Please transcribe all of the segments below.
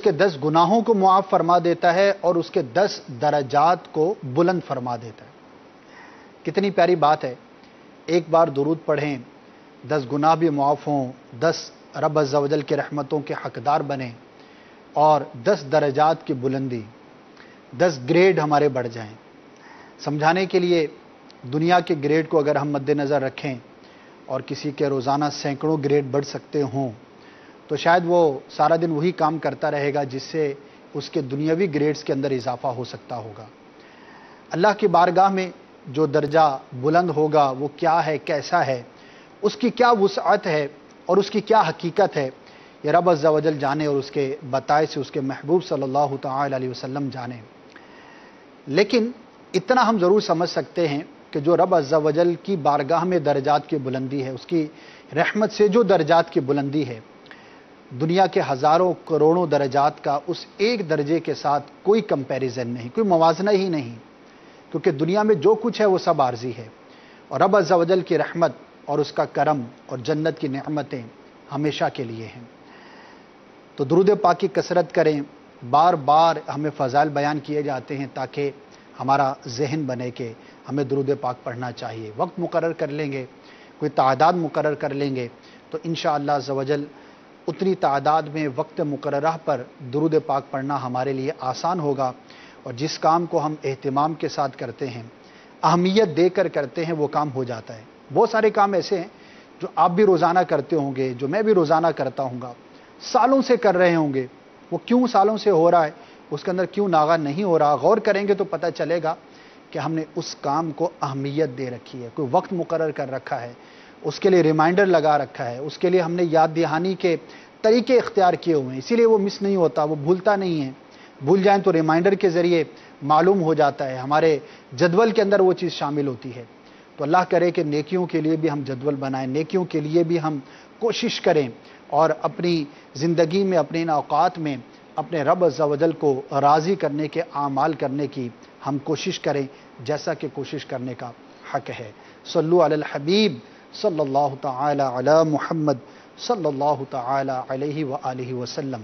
اس کے 10 گناہوں کو معاف فرما دیتا ہے اور اس کے 10 درجات کو بلند فرما دیتا ہے۔ کتنی پیاری بات ہے، ایک بار درود پڑھیں، 10 گناہ بھی معاف ہوں، 10 رب عز و جل کی رحمتوں کے حقدار بنیں، اور 10 درجات کی بلندی، 10 گریڈ ہمارے بڑھ جائیں۔ سمجھانے کے لیے دنیا کے گریڈ کو اگر ہم مد نظر رکھیں اور کسی کے روزانہ سینکڑوں گریڈ بڑھ سکتے ہوں تو شاید وہ سارا دن وہی کام کرتا رہے گا جس سے اس کے دنیاوی گریڈز کے اندر اضافہ ہو سکتا ہوگا۔ اللہ کی بارگاہ میں جو درجہ بلند ہوگا وہ کیا ہے، کیسا ہے، اس کی کیا وسعت ہے اور اس کی کیا حقیقت ہے، یہ رب عز و جل جانے اور اس کے بتائے سے اس کے محبوب صلی اللہ تعالی علیہ وسلم جانے۔ لیکن اتنا ہم ضرور سمجھ سکتے ہیں کہ جو رب عز و جل کی بارگاہ میں درجات کی بلندی ہے، اس کی رحمت سے جو درجات کی بلندی ہے، دنیا کے ہزاروں کروڑوں درجات کا اس ایک درجے کے ساتھ کوئی کمپیریزن نہیں، کوئی موازنہ ہی نہیں، کیونکہ دنیا میں جو کچھ ہے وہ سب عارضی ہے، اور رب عز و جل کی رحمت اور اس کا کرم اور جنت کی نعمتیں ہمیشہ کے لیے ہیں۔ تو درود پاک کی کثرت کریں، بار بار ہمیں فضائل بیان کیے جاتے ہیں تاکہ ہمارا ذہن بنے کہ ہمیں درود پاک پڑھنا چاہیے۔ وقت مقرر کر لیں گے، کوئی تعداد مقرر کر لیں گے تو انشاءاللہ عز و جل اتنی تعداد میں وقت مقررہ پر درود پاک پڑھنا ہمارے لیے آسان ہوگا، اور جس کام کو ہم اہتمام کے ساتھ کرتے ہیں، اہمیت دے کر کرتے ہیں، وہ کام ہو جاتا ہے۔ بہت سارے کام ایسے ہیں جو آپ بھی روزانہ کرتے ہوں گے، جو میں بھی روزانہ کرتا ہوں گا، سالوں سے کر رہے ہوں گے، وہ کیوں سالوں سے ہو رہا ہے، اس کے اندر کیوں ناغہ نہیں ہو رہا، غور کریں گے تو پتہ چلے گا کہ ہم نے اس کام کو اہمیت دے رکھی ہے، کوئی وقت مقرر کر رکھا ہے، اس کے لیے ریمائنڈر لگا رکھا ہے، اس کے لیے ہم نے یاد دہانی کے طریقے اختیار کیے ہوئے ہیں، اسی لیے وہ مس نہیں ہوتا، وہ بھولتا نہیں ہے۔ بھول جائیں تو ریمائنڈر کے ذریعے معلوم ہو جاتا ہے، ہمارے جدول کے اندر وہ چیز شامل ہوتی ہے۔ تو اللہ کرے کہ نیکیوں کے لیے بھی ہم جدول بنائیں، نیکیوں کے لیے بھی ہم کوشش کریں، اور اپنی زندگی میں، اپنے ان اوقات میں اپنے رب عز و جل کو راضی کرنے کے اعمال کرنے کی ہم کوشش کریں، جیسا کہ کوشش کرنے کا حق ہے۔ صلو علی الحبیب صلی اللہ تعالی علی محمد صلی اللہ تعالی علیہ وآلہ وسلم۔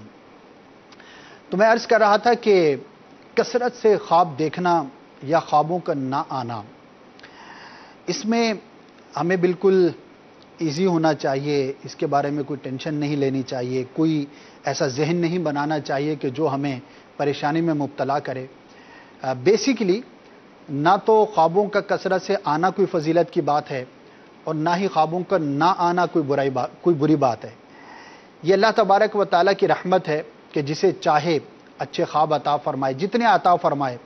تو میں عرض کر رہا تھا کہ کثرت سے خواب دیکھنا یا خوابوں کا نہ آنا، اس میں ہمیں بالکل ایزی ہونا چاہیے، اس کے بارے میں کوئی ٹینشن نہیں لینی چاہیے، کوئی ایسا ذہن نہیں بنانا چاہیے کہ جو ہمیں پریشانی میں مبتلا کرے۔ بیسیکلی نہ تو خوابوں کا کثرت سے آنا کوئی فضیلت کی بات ہے، اور نہ ہی خوابوں کا نہ آنا کوئی بری بات ہے۔ یہ اللہ تبارک و تعالیٰ کی رحمت ہے کہ جسے چاہے اچھے خواب عطا فرمائے، جتنے عطا فرمائے،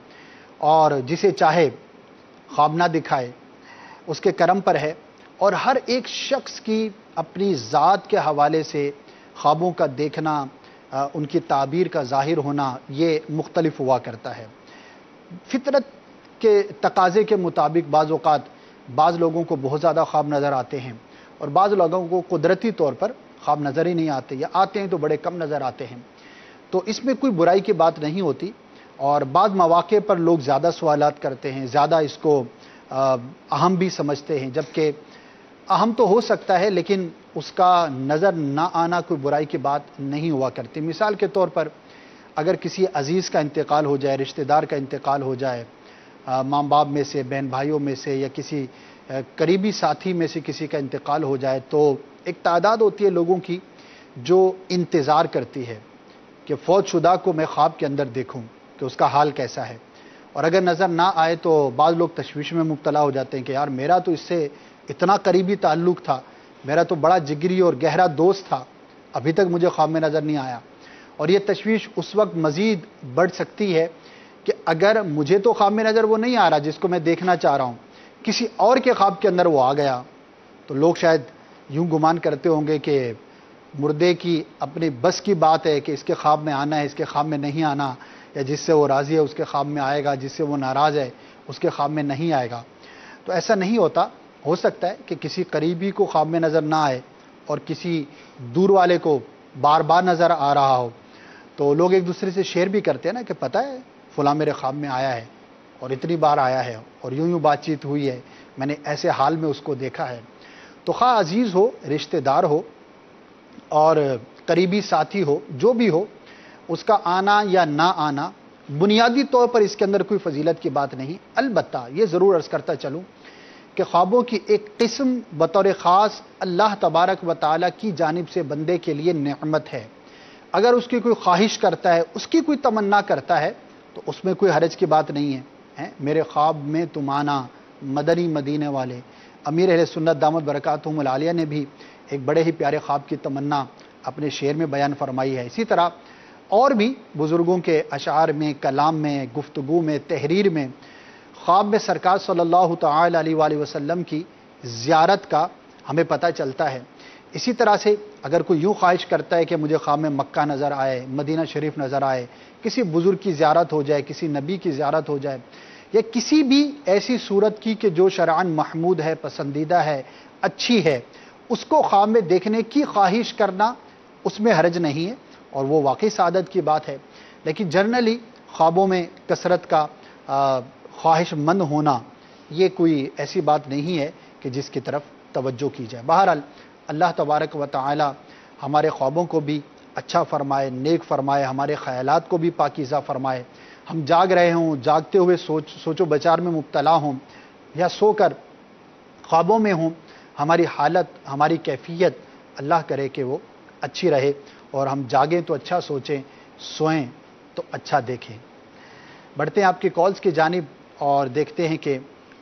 اور جسے چاہے خواب نہ دکھائے، اس کے کرم پر ہے۔ اور ہر ایک شخص کی اپنی ذات کے حوالے سے خوابوں کا دیکھنا، ان کی تعبیر کا ظاہر ہونا، یہ مختلف ہوا کرتا ہے۔ فطرت کے تقاضے کے مطابق بعض اوقات بعض لوگوں کو بہت زیادہ خواب نظر آتے ہیں، اور بعض لوگوں کو قدرتی طور پر خواب نظر ہی نہیں آتے، یا آتے ہیں تو بڑے کم نظر آتے ہیں۔ تو اس میں کوئی برائی کی بات نہیں ہوتی، اور بعض مواقع پر لوگ زیادہ سوالات کرتے ہیں، زیادہ اس کو اہم بھی سمجھتے ہیں، جبکہ اہم تو ہو سکتا ہے لیکن اس کا نظر نہ آنا کوئی برائی کی بات نہیں ہوا کرتی۔ مثال کے طور پر اگر کسی عزیز کا انتقال ہو جائے، رشتہ دار کا انتقال ہو جائے، ماں باپ میں سے، بہن بھائیوں میں سے، یا کسی قریبی ساتھی میں سے کسی کا انتقال ہو جائے، تو ایک تعداد ہوتی ہے لوگوں کی جو انتظار کرتی ہے کہ فوت شدہ کو میں خواب کے اندر دیکھوں کہ اس کا حال کیسا ہے، اور اگر نظر نہ آئے تو بعض لوگ تشویش میں مبتلا ہو جاتے ہیں کہ یار میرا تو اس سے اتنا قریبی تعلق تھا، میرا تو بڑا جگری اور گہرا دوست تھا، ابھی تک مجھے خواب میں نظر نہیں آیا۔ اور یہ تشویش اس وقت مزید بڑھ سکتی ہے کہ اگر مجھے تو خواب میں نظر وہ نہیں آ رہا جس کو میں دیکھنا چاہ رہا ہوں، کسی اور کے خواب کے اندر وہ آ گیا، تو لوگ شاید یوں گمان کرتے ہوں گے کہ مردے کی اپنی بس کی بات ہے کہ اس کے خواب میں آنا ہے، اس کے خواب میں نہیں آنا، یا جس سے وہ راضی ہے اس کے خواب میں آئے گا، جس سے وہ ناراض ہے اس کے خواب میں نہیں آئے گا۔ تو ایسا نہیں ہوتا، ہو سکتا ہے کہ کسی قریبی کو خواب میں نظر نہ آئے اور کسی دور والے کو بار بار نظر آ رہا ہو، تو لوگ ایک دوسرے سے شیئر بھی کرتے ہیں نا کہ پتہ ہے فلاں میرے خواب میں آیا ہے اور اتنی بار آیا ہے اور یوں بات چیت ہوئی ہے، میں نے ایسے حال میں اس کو دیکھا ہے۔ تو خواہ عزیز ہو، رشتہ دار ہو اور قریبی ساتھی ہو، جو بھی ہو، اس کا آنا یا نہ آنا بنیادی طور پر اس کے اندر کوئی فضیلت کی بات نہیں. البتہ یہ ضرور عرض کرتا چلوں کہ خوابوں کی ایک قسم بطور خاص اللہ تبارک و تعالیٰ کی جانب سے بندے کے لیے نعمت ہے. اگر اس کی کوئی خواہش کرتا ہے، اس کی کوئی تمنا کرتا ہے تو اس میں کوئی حرج کی بات نہیں ہے. میرے خواب میں تم آنا، مدنی مدینے والے امیر اہل سنت دامت برکاتہم العالیہ نے بھی ایک بڑے ہی پیارے خواب کی تمنا اپنے شعر میں بیان فرمائی ہے. اسی طرح اور بھی بزرگوں کے اشعار میں، کلام میں، گفتگو میں، تحریر میں خواب میں سرکار صلی اللہ تعالی علیہ وآلہ وسلم کی زیارت کا ہمیں پتہ چلتا ہے. اسی طرح سے اگر کوئی یوں خواہش کرتا ہے کہ مجھے خواب میں مکہ نظر آئے، مدینہ شریف نظر آئے، کسی بزرگ کی زیارت ہو جائے، کسی نبی کی زیارت ہو جائے، یا کسی بھی ایسی صورت کی کہ جو شرعاً محمود ہے، پسندیدہ ہے، اچھی ہے، اس کو خواب میں دیکھنے کی خواہش کرنا اس میں حرج نہیں ہے اور وہ واقعی سعادت کی بات ہے. لیکن جنرلی خوابوں میں کثرت کا خواہش مند ہونا یہ کوئی ایسی بات نہیں ہے کہ جس کی طرف توجہ کی جائے. بہرحال اللہ تبارک و تعالی ہمارے خوابوں کو بھی اچھا فرمائے، نیک فرمائے، ہمارے خیالات کو بھی پاکیزہ فرمائے. ہم جاگ رہے ہوں، جاگتے ہوئے سوچ و بچار میں مبتلا ہوں یا سو کر خوابوں میں ہوں، ہماری حالت، ہماری کیفیت اللہ کرے کہ وہ اچھی رہے اور ہم جاگیں تو اچھا سوچیں، سوئیں تو اچھا دیکھیں. بڑھتے ہیں آپ کی کالز کی جانب اور دیکھتے ہیں کہ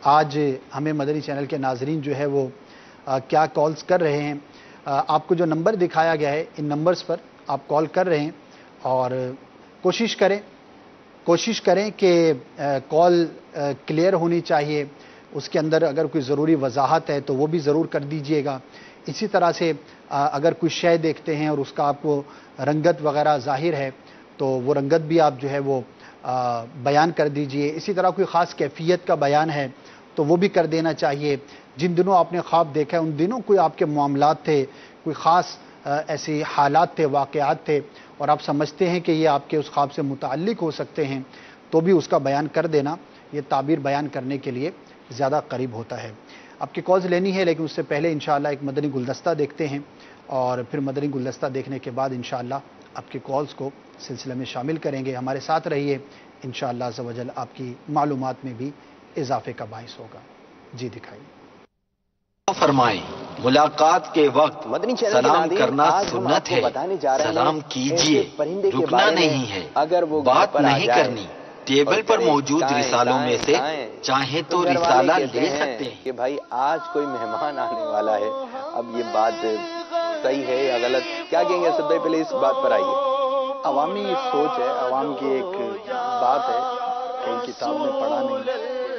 آج ہمیں مدنی چینل کے ناظرین جو ہے وہ کیا کالز کر رہے ہیں. آپ کو جو نمبر دکھایا گیا ہے ان نمبرز پر آپ کال کر رہے ہیں اور کوشش کریں کہ کال کلیئر ہونی چاہیے. اس کے اندر اگر کوئی ضروری وضاحت ہے تو وہ بھی ضرور کر دیجئے گا. اسی طرح سے اگر کوئی شے دیکھتے ہیں اور اس کا آپ کو رنگت وغیرہ ظاہر ہے تو وہ رنگت بھی آپ جو ہے وہ بیان کر دیجئے. اسی طرح کوئی خاص کیفیت کا بیان ہے تو وہ بھی کر دینا چاہیے. جن دنوں آپ نے خواب دیکھا ہے ان دنوں کوئی آپ کے معاملات تھے، کوئی خاص ایسی حالات تھے، واقعات تھے اور آپ سمجھتے ہیں کہ یہ آپ کے اس خواب سے متعلق ہو سکتے ہیں تو بھی اس کا بیان کر دینا. یہ تعبیر بیان کرنے کے لیے زیادہ قریب ہوتا ہے. آپ کی کالز لینی ہے لیکن اس سے پہلے انشاءاللہ ایک مدنی گلدستہ دیکھتے ہیں اور پھر مدنی گلدستہ دیکھنے کے بعد انشاءاللہ آپ کی کالز کو سلسلے میں شامل کریں گے. ہمارے ساتھ رہیے، انشاءاللہ عز و جل آپ کی معلومات میں بھی اضافے کا باعث ہوگا. جی دکھائیے. فرمائیں ملاقات کے وقت سلام کرنا سنت ہے. سلام کیجئے، رکنا نہیں ہے، بات نہیں کرنی. ٹیبل پر موجود رسالوں میں سے چاہیں تو رسالہ لے سکتے ہیں. کہ بھائی آج کوئی مہمان آنے والا ہے. اب یہ بات صحیح ہے یا غلط، کیا کہیں گے اسد بھائی؟ پہلے اس بات پر آئیے. عوامی سوچ ہے، عوام کی ایک بات ہے، کہیں کتاب میں پڑھا نہیں،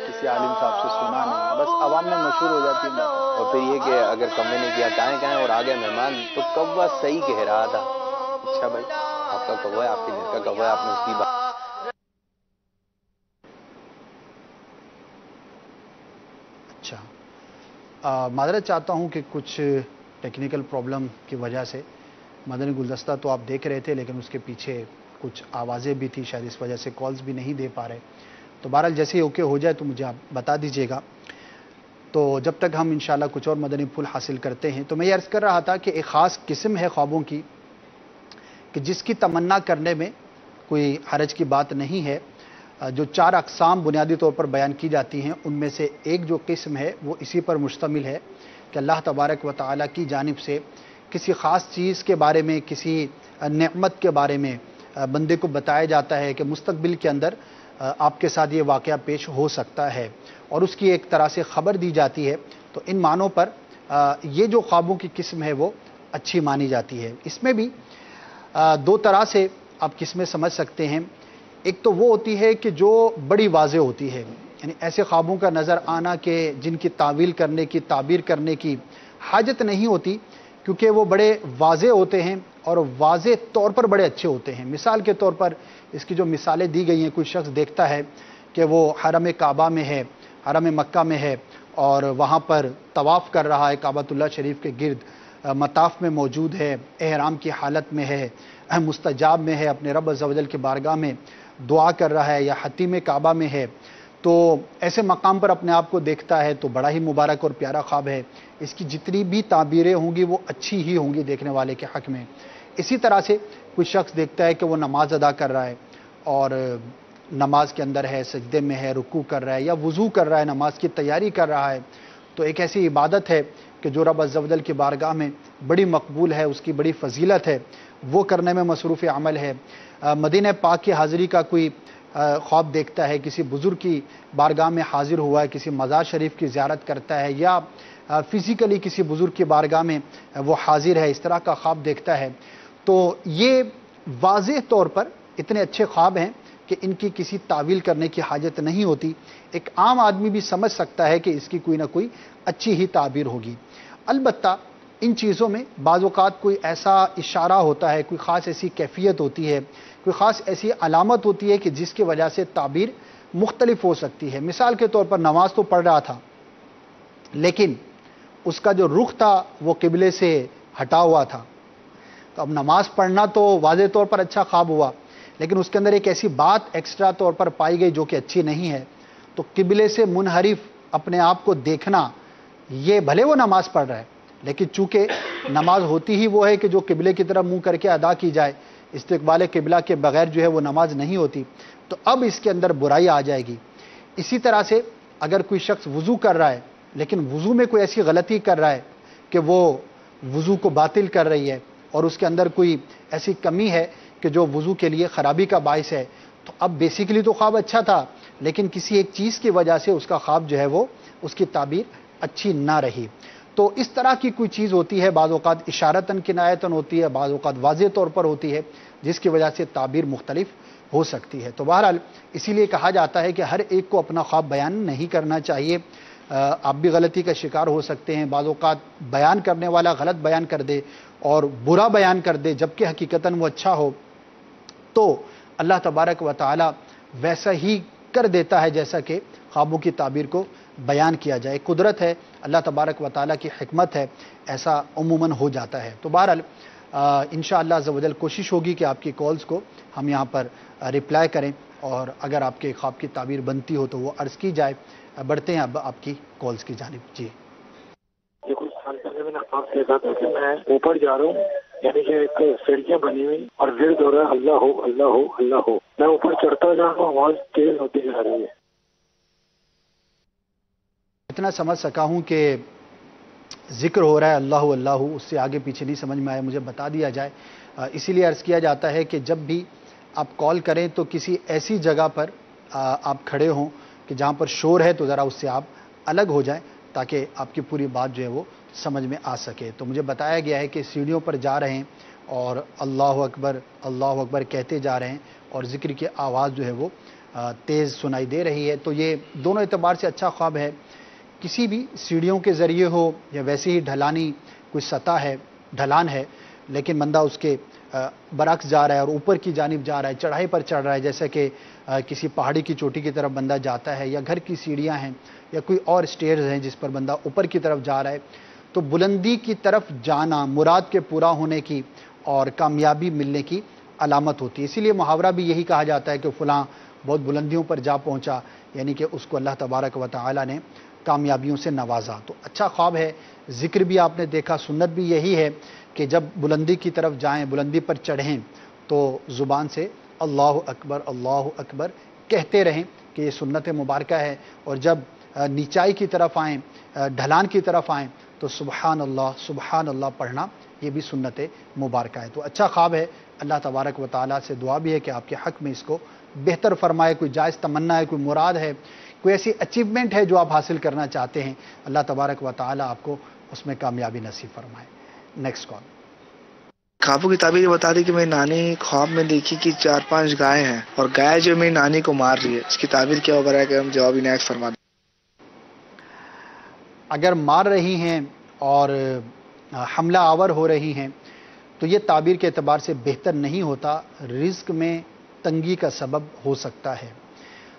کسی عالم صاحب سے سنا نہیں، بس عوام میں مشہور ہو جاتی ہے. اور پھر یہ کہ اگر کمے نے کیا کہیں اور آگے مہمان تو کوا صحیح کہہ رہا تھا. اچھا بھائی، آپ کا کوا ہے، آپ کے گھر کا کوا ہے، آپ نے اس کی بات. اچھا، معذرت چاہتا ہوں کہ کچھ ٹیکنیکل پرابلم کی وجہ سے مدنی گلدستہ تو آپ دیکھ رہے تھے لیکن اس کے پیچھے کچھ آوازیں بھی تھی، شاید اس وجہ سے کالز بھی نہیں دے پا رہے. تو بہرحال جیسے ہی اوکے ہو جائے تو مجھے آپ بتا دیجئے گا. تو جب تک ہم انشاءاللہ کچھ اور مدنی پھول حاصل کرتے ہیں تو میں یہ عرض کر رہا تھا کہ ایک خاص قسم ہے خوابوں کی کہ جس کی تمنا کرنے میں کوئی حرج کی بات نہیں ہے. جو 4 اقسام بنیادی طور پر بیان کی جاتی ہیں ان میں سے ایک جو قسم ہے وہ اسی پر مشتمل ہے کہ اللہ تبارک و تعالیٰ کی جانب سے کسی خاص چیز کے بارے میں، کسی نعمت کے بارے میں بندے کو بتایا جاتا ہے کہ مستقبل کے اندر آپ کے ساتھ یہ واقعہ پیش ہو سکتا ہے اور اس کی ایک طرح سے خبر دی جاتی ہے. تو ان معنوں پر یہ جو خوابوں کی قسم ہے وہ اچھی مانی جاتی ہے. اس میں بھی 2 طرح سے آپ قسمیں سمجھ سکتے ہیں. ایک تو وہ ہوتی ہے کہ جو بڑی واضح ہوتی ہے، یعنی ایسے خوابوں کا نظر آنا کہ جن کی تعویل کرنے کی، تعبیر کرنے کی حاجت نہیں ہوتی کیونکہ وہ بڑے واضح ہوتے ہیں اور واضح طور پر بڑے اچھے ہوتے ہیں. مثال کے طور پر اس کی جو مثالیں دی گئی ہیں، کوئی شخص دیکھتا ہے کہ وہ حرم کعبہ میں ہے، حرم مکہ میں ہے اور وہاں پر طواف کر رہا ہے، کعبۃ اللہ شریف کے گرد مطاف میں موجود ہے، احرام کی حالت میں ہے، مستجاب میں ہے، اپنے رب عز و جل کی بارگاہ میں دعا کر رہا ہے یا حتیم کعبہ میں ہے. تو ایسے مقام پر اپنے آپ کو دیکھتا ہے تو بڑا ہی مبارک اور پیارا خواب ہے. اس کی جتنی بھی تعبیریں ہوں گی وہ اچھی ہی ہوں گی دیکھنے والے کے حق میں. اسی طرح سے کوئی شخص دیکھتا ہے کہ وہ نماز ادا کر رہا ہے اور نماز کے اندر ہے، سجدے میں ہے، رکوع کر رہا ہے یا وضو کر رہا ہے، نماز کی تیاری کر رہا ہے، تو ایک ایسی عبادت ہے کہ جو رب عز و جل کی بارگاہ میں بڑی مقبول ہے، اس کی بڑی فضیلت ہے، وہ کرنے میں مصروف عمل ہے۔ مدینہ پاک کی حاضری کا کوئی خواب دیکھتا ہے، کسی بزرگ کی بارگاہ میں حاضر ہوا ہے، کسی مزار شریف کی زیارت کرتا ہے یا فزیکلی کسی بزرگ کی بارگاہ میں وہ حاضر ہے، اس طرح کا خواب دیکھتا ہے، تو یہ واضح طور پر اتنے اچھے خواب ہیں کہ ان کی کسی تعویل کرنے کی حاجت نہیں ہوتی۔ ایک عام آدمی بھی سمجھ سکتا ہے کہ اس کی کوئی نہ کوئی اچھی ہی تعبیر ہوگی۔ البتہ ان چیزوں میں بعض اوقات کوئی ایسا اشارہ ہوتا ہے، کوئی خاص ایسی کیفیت ہوتی ہے، کوئی خاص ایسی علامت ہوتی ہے کہ جس کی وجہ سے تعبیر مختلف ہو سکتی ہے۔ مثال کے طور پر نماز تو پڑھ رہا تھا، لیکن اس کا جو رخ تھا وہ قبلے سے ہٹا ہوا تھا، تو اب نماز پڑھنا تو واضح طور پر اچھا خواب ہوا، لیکن اس کے اندر ایک ایسی بات ایکسٹرا طور پر پائی گئی جو کہ اچھی نہیں ہے، تو قبلے سے منحرف اپنے آپ کو دیکھنا، یہ بھلے وہ نماز پڑھ رہا ہے لیکن چونکہ نماز ہوتی ہی وہ ہے کہ جو قبلے کی طرف منہ کر کے ادا کی جائے، استقبال قبلہ کے بغیر جو ہے وہ نماز نہیں ہوتی، تو اب اس کے اندر برائی آ جائے گی۔ اسی طرح سے اگر کوئی شخص وضو کر رہا ہے لیکن وضو میں کوئی ایسی غلطی کر رہا ہے کہ وہ وضو کو باطل کر رہی ہے اور اس کے اندر کوئی ایسی کمی ہے کہ جو وضو کے لیے خرابی کا باعث ہے، تو اب بیسیکلی تو خواب اچھا تھا لیکن کسی ایک چیز کی وجہ سے اس کا خواب جو ہے وہ اس کی تعبیر اچھی نہ رہی۔ تو اس طرح کی کوئی چیز ہوتی ہے، بعض اوقات اشارتاً کنایتاً ہوتی ہے، بعض اوقات واضح طور پر ہوتی ہے، جس کی وجہ سے تعبیر مختلف ہو سکتی ہے۔ تو بہرحال اسی لیے کہا جاتا ہے کہ ہر ایک کو اپنا خواب بیان نہیں کرنا چاہیے، آپ بھی غلطی کا شکار ہو سکتے ہیں، بعض اوقات بیان کرنے والا غلط بیان کر دے اور برا بیان کر دے جبکہ حقیقتاً وہ اچھا ہو، تو اللہ تبارک و تعالی ویسا ہی کر دیتا ہے جیسا کہ خوابوں کی تعبیر کو بیان کیا جائے۔ قدرت ہے، اللہ تبارک و تعالی کی حکمت ہے، ایسا عموماً ہو جاتا ہے۔ تو بہرحال انشاءاللہ عز و جل کوشش ہوگی کہ آپ کی کالز کو ہم یہاں پر رپلائی کریں، اور اگر آپ کے خواب کی تعبیر بنتی ہو تو وہ عرض کی جائے۔ بڑھتے ہیں اب آپ کی کالز کی جانب۔ جی یہ کچھ سال پہلے میں نے خواب دیکھا تھا کہ میں اوپر جا رہا ہوں، یعنی کہ ایک سڑکیاں بنی ہوئی اور ورد ہو رہا ہے اللہ ہو اللہ ہو اللہ ہو، میں اوپر چڑھتا جا رہا ہوں، آواز تیز ہوتی جا رہی ہے۔ اتنا سمجھ سکا ہوں کہ ذکر ہو رہا ہے اللہ اللہ، اس سے آگے پیچھے نہیں سمجھ میں آیا، مجھے بتا دیا جائے۔ اسی لیے عرض کیا جاتا ہے کہ جب بھی آپ کال کریں تو کسی ایسی جگہ پر آپ کھڑے ہوں کہ جہاں پر شور ہے، تو ذرا اس سے آپ الگ ہو جائیں تاکہ آپ کی پوری بات جو ہے وہ سمجھ میں آ سکے۔ تو مجھے بتایا گیا ہے کہ سیڑھیوں پر جا رہے ہیں اور اللہ اکبر کہتے جا رہے ہیں اور ذکر کی آواز جو ہے وہ تیز سنائی دے رہی ہے، تو یہ دونوں اعتبار سے اچھا خواب ہے۔ کسی بھی سیڑھیوں کے ذریعے ہو یا ویسے ہی ڈھلانی کوئی سطح ہے، ڈھلان ہے، لیکن بندہ اس کے برعکس جا رہا ہے اور اوپر کی جانب جا رہا ہے، چڑھائی پر چڑھ رہا ہے، جیسا کہ کسی پہاڑی کی چوٹی کی طرف بندہ جاتا ہے، یا گھر کی سیڑھیاں ہیں یا کوئی اور سٹیئرز ہیں جس پر بندہ اوپر کی طرف جا رہا ہے، تو بلندی کی طرف جانا مراد کے پورا ہونے کی اور کامیابی ملنے کی علامت ہوتی ہے۔ اسی لیے محاورہ بھی یہی کہا جاتا ہے کہ فلاں بہت بلندیوں پر جا پہنچا، یعنی کہ اس کو اللہ تبارک و تعالی نے کامیابیوں سے نوازا۔ تو اچھا خواب ہے، ذکر بھی آپ نے دیکھا، سنت بھی یہی ہے کہ جب بلندی کی طرف جائیں، بلندی پر چڑھیں، تو زبان سے اللہ اکبر کہتے رہیں کہ یہ سنت مبارکہ ہے، اور جب نیچائی کی طرف آئیں، ڈھلان کی طرف آئیں، تو سبحان اللہ پڑھنا یہ بھی سنت مبارکہ ہے۔ تو اچھا خواب ہے، اللہ تبارک و تعالیٰ سے دعا بھی ہے کہ آپ کے حق میں اس کو بہتر فرمائے۔ کوئی جائز تمنا ہے، کوئی مراد ہے، کوئی ایسی اچیومنٹ ہے جو آپ حاصل کرنا چاہتے ہیں، اللہ تبارک و تعالیٰ آپ کو اس میں کامیابی نصیب فرمائے۔ Next call. خوابوں کی تعبیر بتا دی کہ میری نانی خواب میں دیکھی کہ 4-5 گائے ہیں اور گائے جو میری نانی کو مار رہی ہے، اس کی تعبیر کیا ہوگا ہے کہ ہم جوابی نیکسٹ فرما دیں۔ اگر مار رہی ہیں اور حملہ آور ہو رہی ہیں تو یہ تعبیر کے اعتبار سے بہتر نہیں ہوتا، رزق میں تنگی کا سبب ہو سکتا ہے۔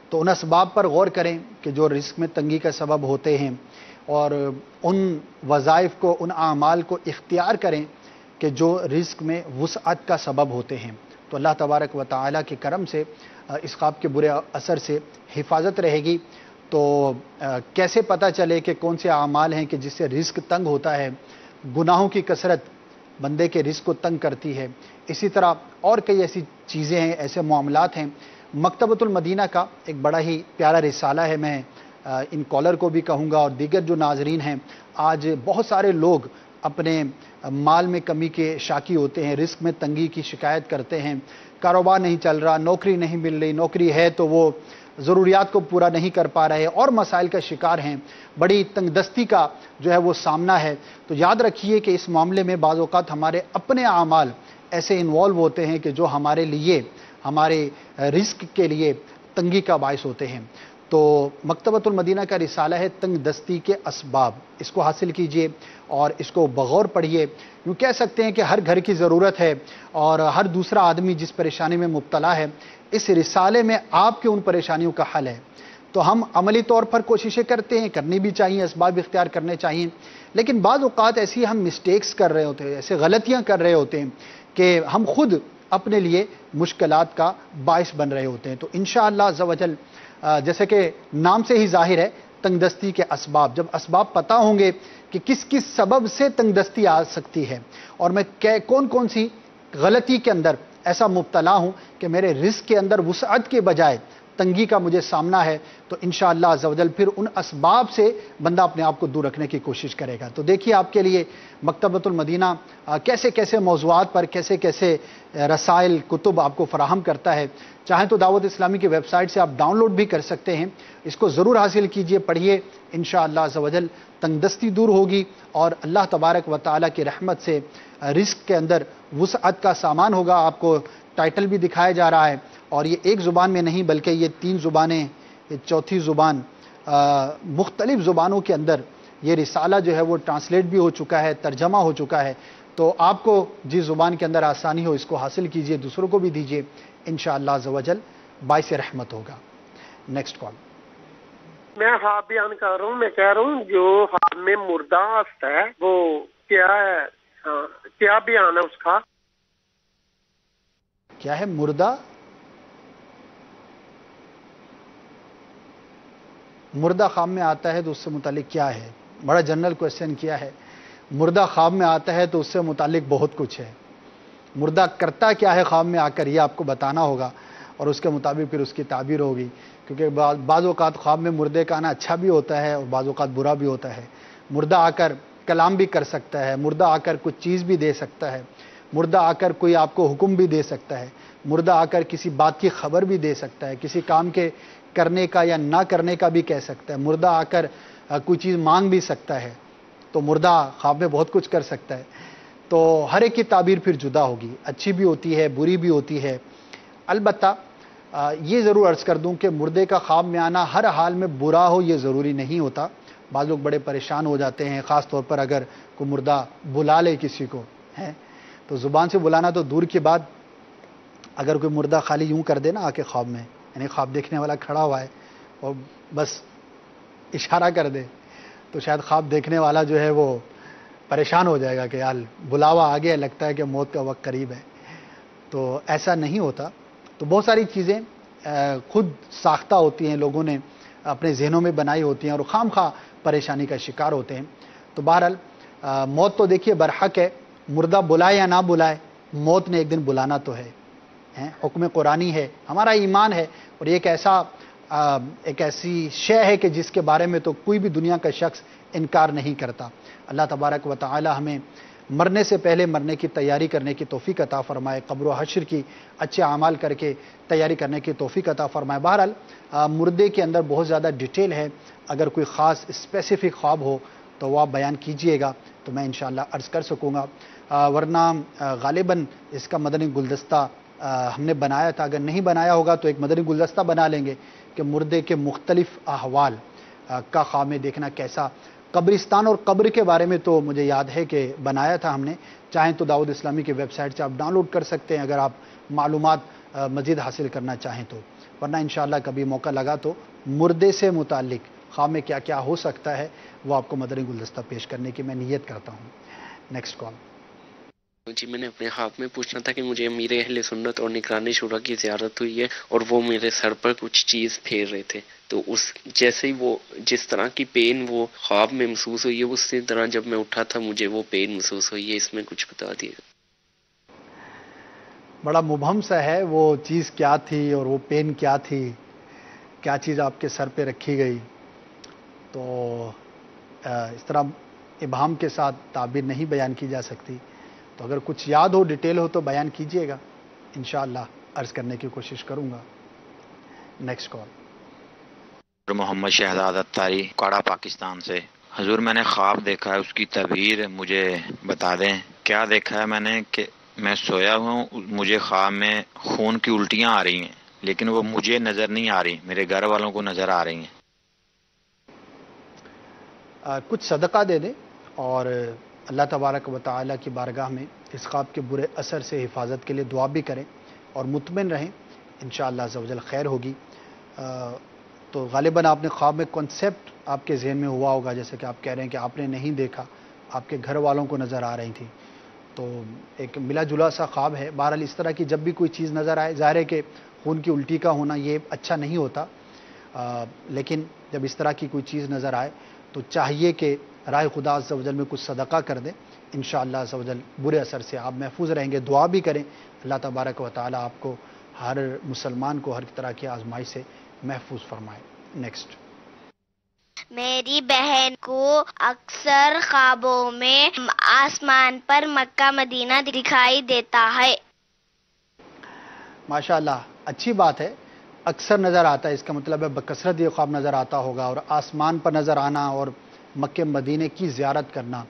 تو ان اسباب پر غور کریں کہ جو رزق میں تنگی کا سبب ہوتے ہیں، اور ان وظائف کو، ان اعمال کو اختیار کریں کہ جو رزق میں وسعت کا سبب ہوتے ہیں۔ تو اللہ تبارک و تعالیٰ کے کرم سے اس خواب کے برے اثر سے حفاظت رہے گی۔ تو کیسے پتہ چلے کہ کون سے اعمال ہیں کہ جس سے رزق تنگ ہوتا ہے؟ گناہوں کی کثرت بندے کے رزق کو تنگ کرتی ہے. اسی طرح اور کئی ایسی چیزیں ہیں, ایسے معاملات ہیں. مکتبۃ المدینہ کا ایک بڑا ہی پیارا رسالہ ہے. میں ان کالر کو بھی کہوں گا اور دیگر جو ناظرین ہیں, آج بہت سارے لوگ اپنے مال میں کمی کے شاکی ہوتے ہیں, رزق میں تنگی کی شکایت کرتے ہیں, کاروبار نہیں چل رہا, نوکری نہیں مل رہی, نوکری ہے تو وہ ضروریات کو پورا نہیں کر پا رہے اور مسائل کا شکار ہیں, بڑی تنگ دستی کا جو ہے وہ سامنا ہے. تو یاد رکھیے کہ اس معاملے میں بعض اوقات ہمارے اپنے اعمال ایسے انوالو ہوتے ہیں کہ جو ہمارے لیے, ہمارے رزق کے لیے تنگی کا باعث ہوتے ہیں. تو مکتبۃ المدینہ کا رسالہ ہے تنگ دستی کے اسباب, اس کو حاصل کیجئے اور اس کو بغور پڑھیے. یوں کہہ سکتے ہیں کہ ہر گھر کی ضرورت ہے اور ہر دوسرا آدمی جس پریشانی میں مبتلا ہے, اس رسالے میں آپ کے ان پریشانیوں کا حل ہے. تو ہم عملی طور پر کوششیں کرتے ہیں, کرنی بھی چاہیے, اسباب اختیار کرنے چاہیے, لیکن بعض اوقات ایسی ہم مسٹیکس کر رہے ہوتے ہیں, ایسے غلطیاں کر رہے ہوتے ہیں کہ ہم خود اپنے لیے مشکلات کا باعث بن رہے ہوتے ہیں. تو انشاءاللہ عز و جل جیسے کہ نام سے ہی ظاہر ہے تنگ دستی کے اسباب, جب اسباب پتہ ہوں گے کہ کس کس سبب سے تنگ دستی آ سکتی ہے اور میں کون کون سی غلطی کے اندر ایسا مبتلا ہوں کہ میرے رزق کے اندر وسعت کے بجائے تنگی کا مجھے سامنا ہے, تو انشاءاللہ عز و جل پھر ان اسباب سے بندہ اپنے آپ کو دور رکھنے کی کوشش کرے گا. تو دیکھیے آپ کے لیے مکتبۃ المدینہ کیسے کیسے موضوعات پر کیسے کیسے رسائل کتب آپ کو فراہم کرتا ہے. چاہیں تو دعوت اسلامی کی ویب سائٹ سے آپ ڈاؤن لوڈ بھی کر سکتے ہیں, اس کو ضرور حاصل کیجئے, پڑھیے, انشاءاللہ عز و جل تنگ دستی دور ہوگی اور اللہ تبارک و تعالیٰ کی رحمت سے رزق کے اندر وسعت کا سامان ہوگا. آپ کو ٹائٹل بھی دکھایا جا رہا ہے اور یہ ایک زبان میں نہیں بلکہ یہ 3 زبانیں, یہ چوتھی زبان, مختلف زبانوں کے اندر یہ رسالہ جو ہے وہ ٹرانسلیٹ بھی ہو چکا ہے, ترجمہ ہو چکا ہے. تو آپ کو جس زبان کے اندر آسانی ہو اس کو حاصل کیجئے, دوسروں کو بھی دیجئے, انشاءاللہ عز و جل باعث رحمت ہوگا. Next call. میں خواب بیان کر رہا ہوں. میں کہہ رہا ہوں جو خواب میں مردہ ہستا ہے وہ کیا ہے, کیا بیان ہے اس کا؟ کیا ہے مردہ؟ مردہ خواب میں آتا ہے تو اس سے متعلق کیا ہے؟ بڑا جنرل کویسچن کیا ہے. مردہ خواب میں آتا ہے تو اس سے متعلق بہت کچھ ہے. مردہ کرتا کیا ہے خواب میں آ کر, یہ آپ کو بتانا ہوگا اور اس کے مطابق پھر اس کی تعبیر ہوگی, کیونکہ بعض اوقات خواب میں مردے کا آنا اچھا بھی ہوتا ہے اور بعض اوقات برا بھی ہوتا ہے. مردہ آ کر کلام بھی کر سکتا ہے, مردہ آ کر کچھ چیز بھی دے سکتا ہے, مردہ آ کر کوئی آپ کو حکم بھی دے سکتا ہے, مردہ آ کر کسی بات کی خبر بھی دے سکتا ہے, کسی کام کے کرنے کا یا نہ کرنے کا بھی کہہ سکتا ہے, مردہ آ کر کوئی چیز مانگ بھی سکتا ہے. تو مردہ خواب میں بہت کچھ کر سکتا ہے. تو ہر ایک کی تعبیر پھر جدا ہوگی, اچھی بھی ہوتی ہے, بری بھی ہوتی ہے. البتہ یہ ضرور عرض کر دوں کہ مردے کا خواب میں آنا ہر حال میں برا ہو یہ ضروری نہیں ہوتا. بعض لوگ بڑے پریشان ہو جاتے ہیں, خاص طور پر اگر کوئی مردہ بلا لے کسی کو ہے تو زبان سے بلانا تو دور کی بات, اگر کوئی مردہ خالی یوں کر دے نا آ کے خواب میں, یعنی خواب دیکھنے والا کھڑا ہوا ہے اور بس اشارہ کر دے, تو شاید خواب دیکھنے والا جو ہے وہ پریشان ہو جائے گا کہ یار بلاوا آ گیا, لگتا ہے کہ موت کا وقت قریب ہے. تو ایسا نہیں ہوتا. تو بہت ساری چیزیں خود ساختہ ہوتی ہیں, لوگوں نے اپنے ذہنوں میں بنائی ہوتی ہیں اور خام خواہ پریشانی کا شکار ہوتے ہیں. تو بہرحال موت تو دیکھیے برحق ہے, مردہ بلائے یا نہ بلائے موت نے ایک دن بلانا تو ہے. حکم قرآنی ہے, ہمارا ایمان ہے, اور یہ ایک ایسی شے ہے کہ جس کے بارے میں تو کوئی بھی دنیا کا شخص انکار نہیں کرتا. اللہ تبارک و تعالی ہمیں مرنے سے پہلے مرنے کی تیاری کرنے کی توفیق عطا فرمائے, قبر و حشر کی اچھے اعمال کر کے تیاری کرنے کی توفیق عطا فرمائے. بہرحال مردے کے اندر بہت زیادہ ڈیٹیل ہے, اگر کوئی خاص اسپیسیفک خواب ہو تو وہ آپ بیان کیجئے گا تو میں انشاءاللہ عرض کر سکوں گا. ورنہ غالباً اس کا مدنی گلدستہ ہم نے بنایا تھا, اگر نہیں بنایا ہوگا تو ایک مدنی گلدستہ بنا لیں گے کہ مردے کے مختلف احوال کا خواب میں دیکھنا کیسا. قبرستان اور قبر کے بارے میں تو مجھے یاد ہے کہ بنایا تھا ہم نے, چاہیں تو دعوت اسلامی کی ویب سائٹ سے آپ ڈاؤن لوڈ کر سکتے ہیں اگر آپ معلومات مزید حاصل کرنا چاہیں تو. ورنہ انشاءاللہ کبھی موقع لگا تو مردے سے متعلق خواب میں کیا کیا ہو سکتا ہے وہ آپ کو مدنی گلدستہ پیش کرنے کی میں نیت کرتا ہوں. Next call. جی میں نے اپنے خواب میں پوچھنا تھا کہ مجھے امیر اہل سنت اور نگران شورا کی زیارت ہوئی ہے اور وہ میرے سر پر کچھ چیز پھیر رہے تھے، تو اس جیسے ہی وہ جس طرح کی پین وہ خواب میں محسوس ہوئی ہے اسی طرح جب میں اٹھا تھا مجھے وہ پین محسوس ہوئی ہے، اس میں کچھ بتا دیے۔ بڑا مبہم سا ہے وہ چیز کیا تھی اور وہ پین کیا تھی، کیا چیز آپ کے سر پہ رکھی گئی، تو اس طرح ابہام کے ساتھ تعبیر نہیں بیان کی جا سکتی، تو اگر کچھ یاد ہو ڈیٹیل ہو تو بیان کیجئے گا، انشاءاللہ عرض کرنے کی کوشش کروں گا۔ Next call. محمد شہزاد اتاری، کاڑا پاکستان سے۔ حضور میں نے خواب دیکھا ہے، اس کی تعبیر مجھے بتا دیں۔ کیا دیکھا ہے میں نے کہ میں سویا ہوں، مجھے خواب میں خون کی الٹیاں آ رہی ہیں، لیکن وہ مجھے نظر نہیں آ رہی، میرے گھر والوں کو نظر آ رہی ہیں۔ کچھ صدقہ دے دیں اور اللہ تبارک و تعالیٰ کی بارگاہ میں اس خواب کے برے اثر سے حفاظت کے لیے دعا بھی کریں اور مطمئن رہیں، انشاءاللہ عز و جل خیر ہوگی۔ تو غالباً آپ نے خواب میں کنسیپٹ آپ کے ذہن میں ہوا ہوگا، جیسے کہ آپ کہہ رہے ہیں کہ آپ نے نہیں دیکھا، آپ کے گھر والوں کو نظر آ رہی تھی، تو ایک ملا جلا سا خواب ہے۔ بہرحال اس طرح کی جب بھی کوئی چیز نظر آئے، ظاہر ہے کہ خون کی الٹی کا ہونا یہ اچھا نہیں ہوتا، لیکن جب اس طرح کی کوئی چیز نظر آئے تو چاہیے کہ راہ خدا عز و جل میں کچھ صدقہ کر دیں، انشاءاللہ عز و جل برے اثر سے آپ محفوظ رہیں گے۔ دعا بھی کریں اللہ تبارک و تعالیٰ آپ کو، ہر مسلمان کو ہر طرح کی آزمائش سے محفوظ فرمائے۔ نیکسٹ۔ میری بہن کو اکثر خوابوں میں آسمان پر مکہ مدینہ دکھائی دیتا ہے۔ ماشاءاللہ، اچھی بات ہے، اکثر نظر آتا ہے، اس کا مطلب ہے بکثرت یہ خواب نظر آتا ہوگا، اور آسمان پر نظر آنا اور مکہ مدینے کی زیارت کرنا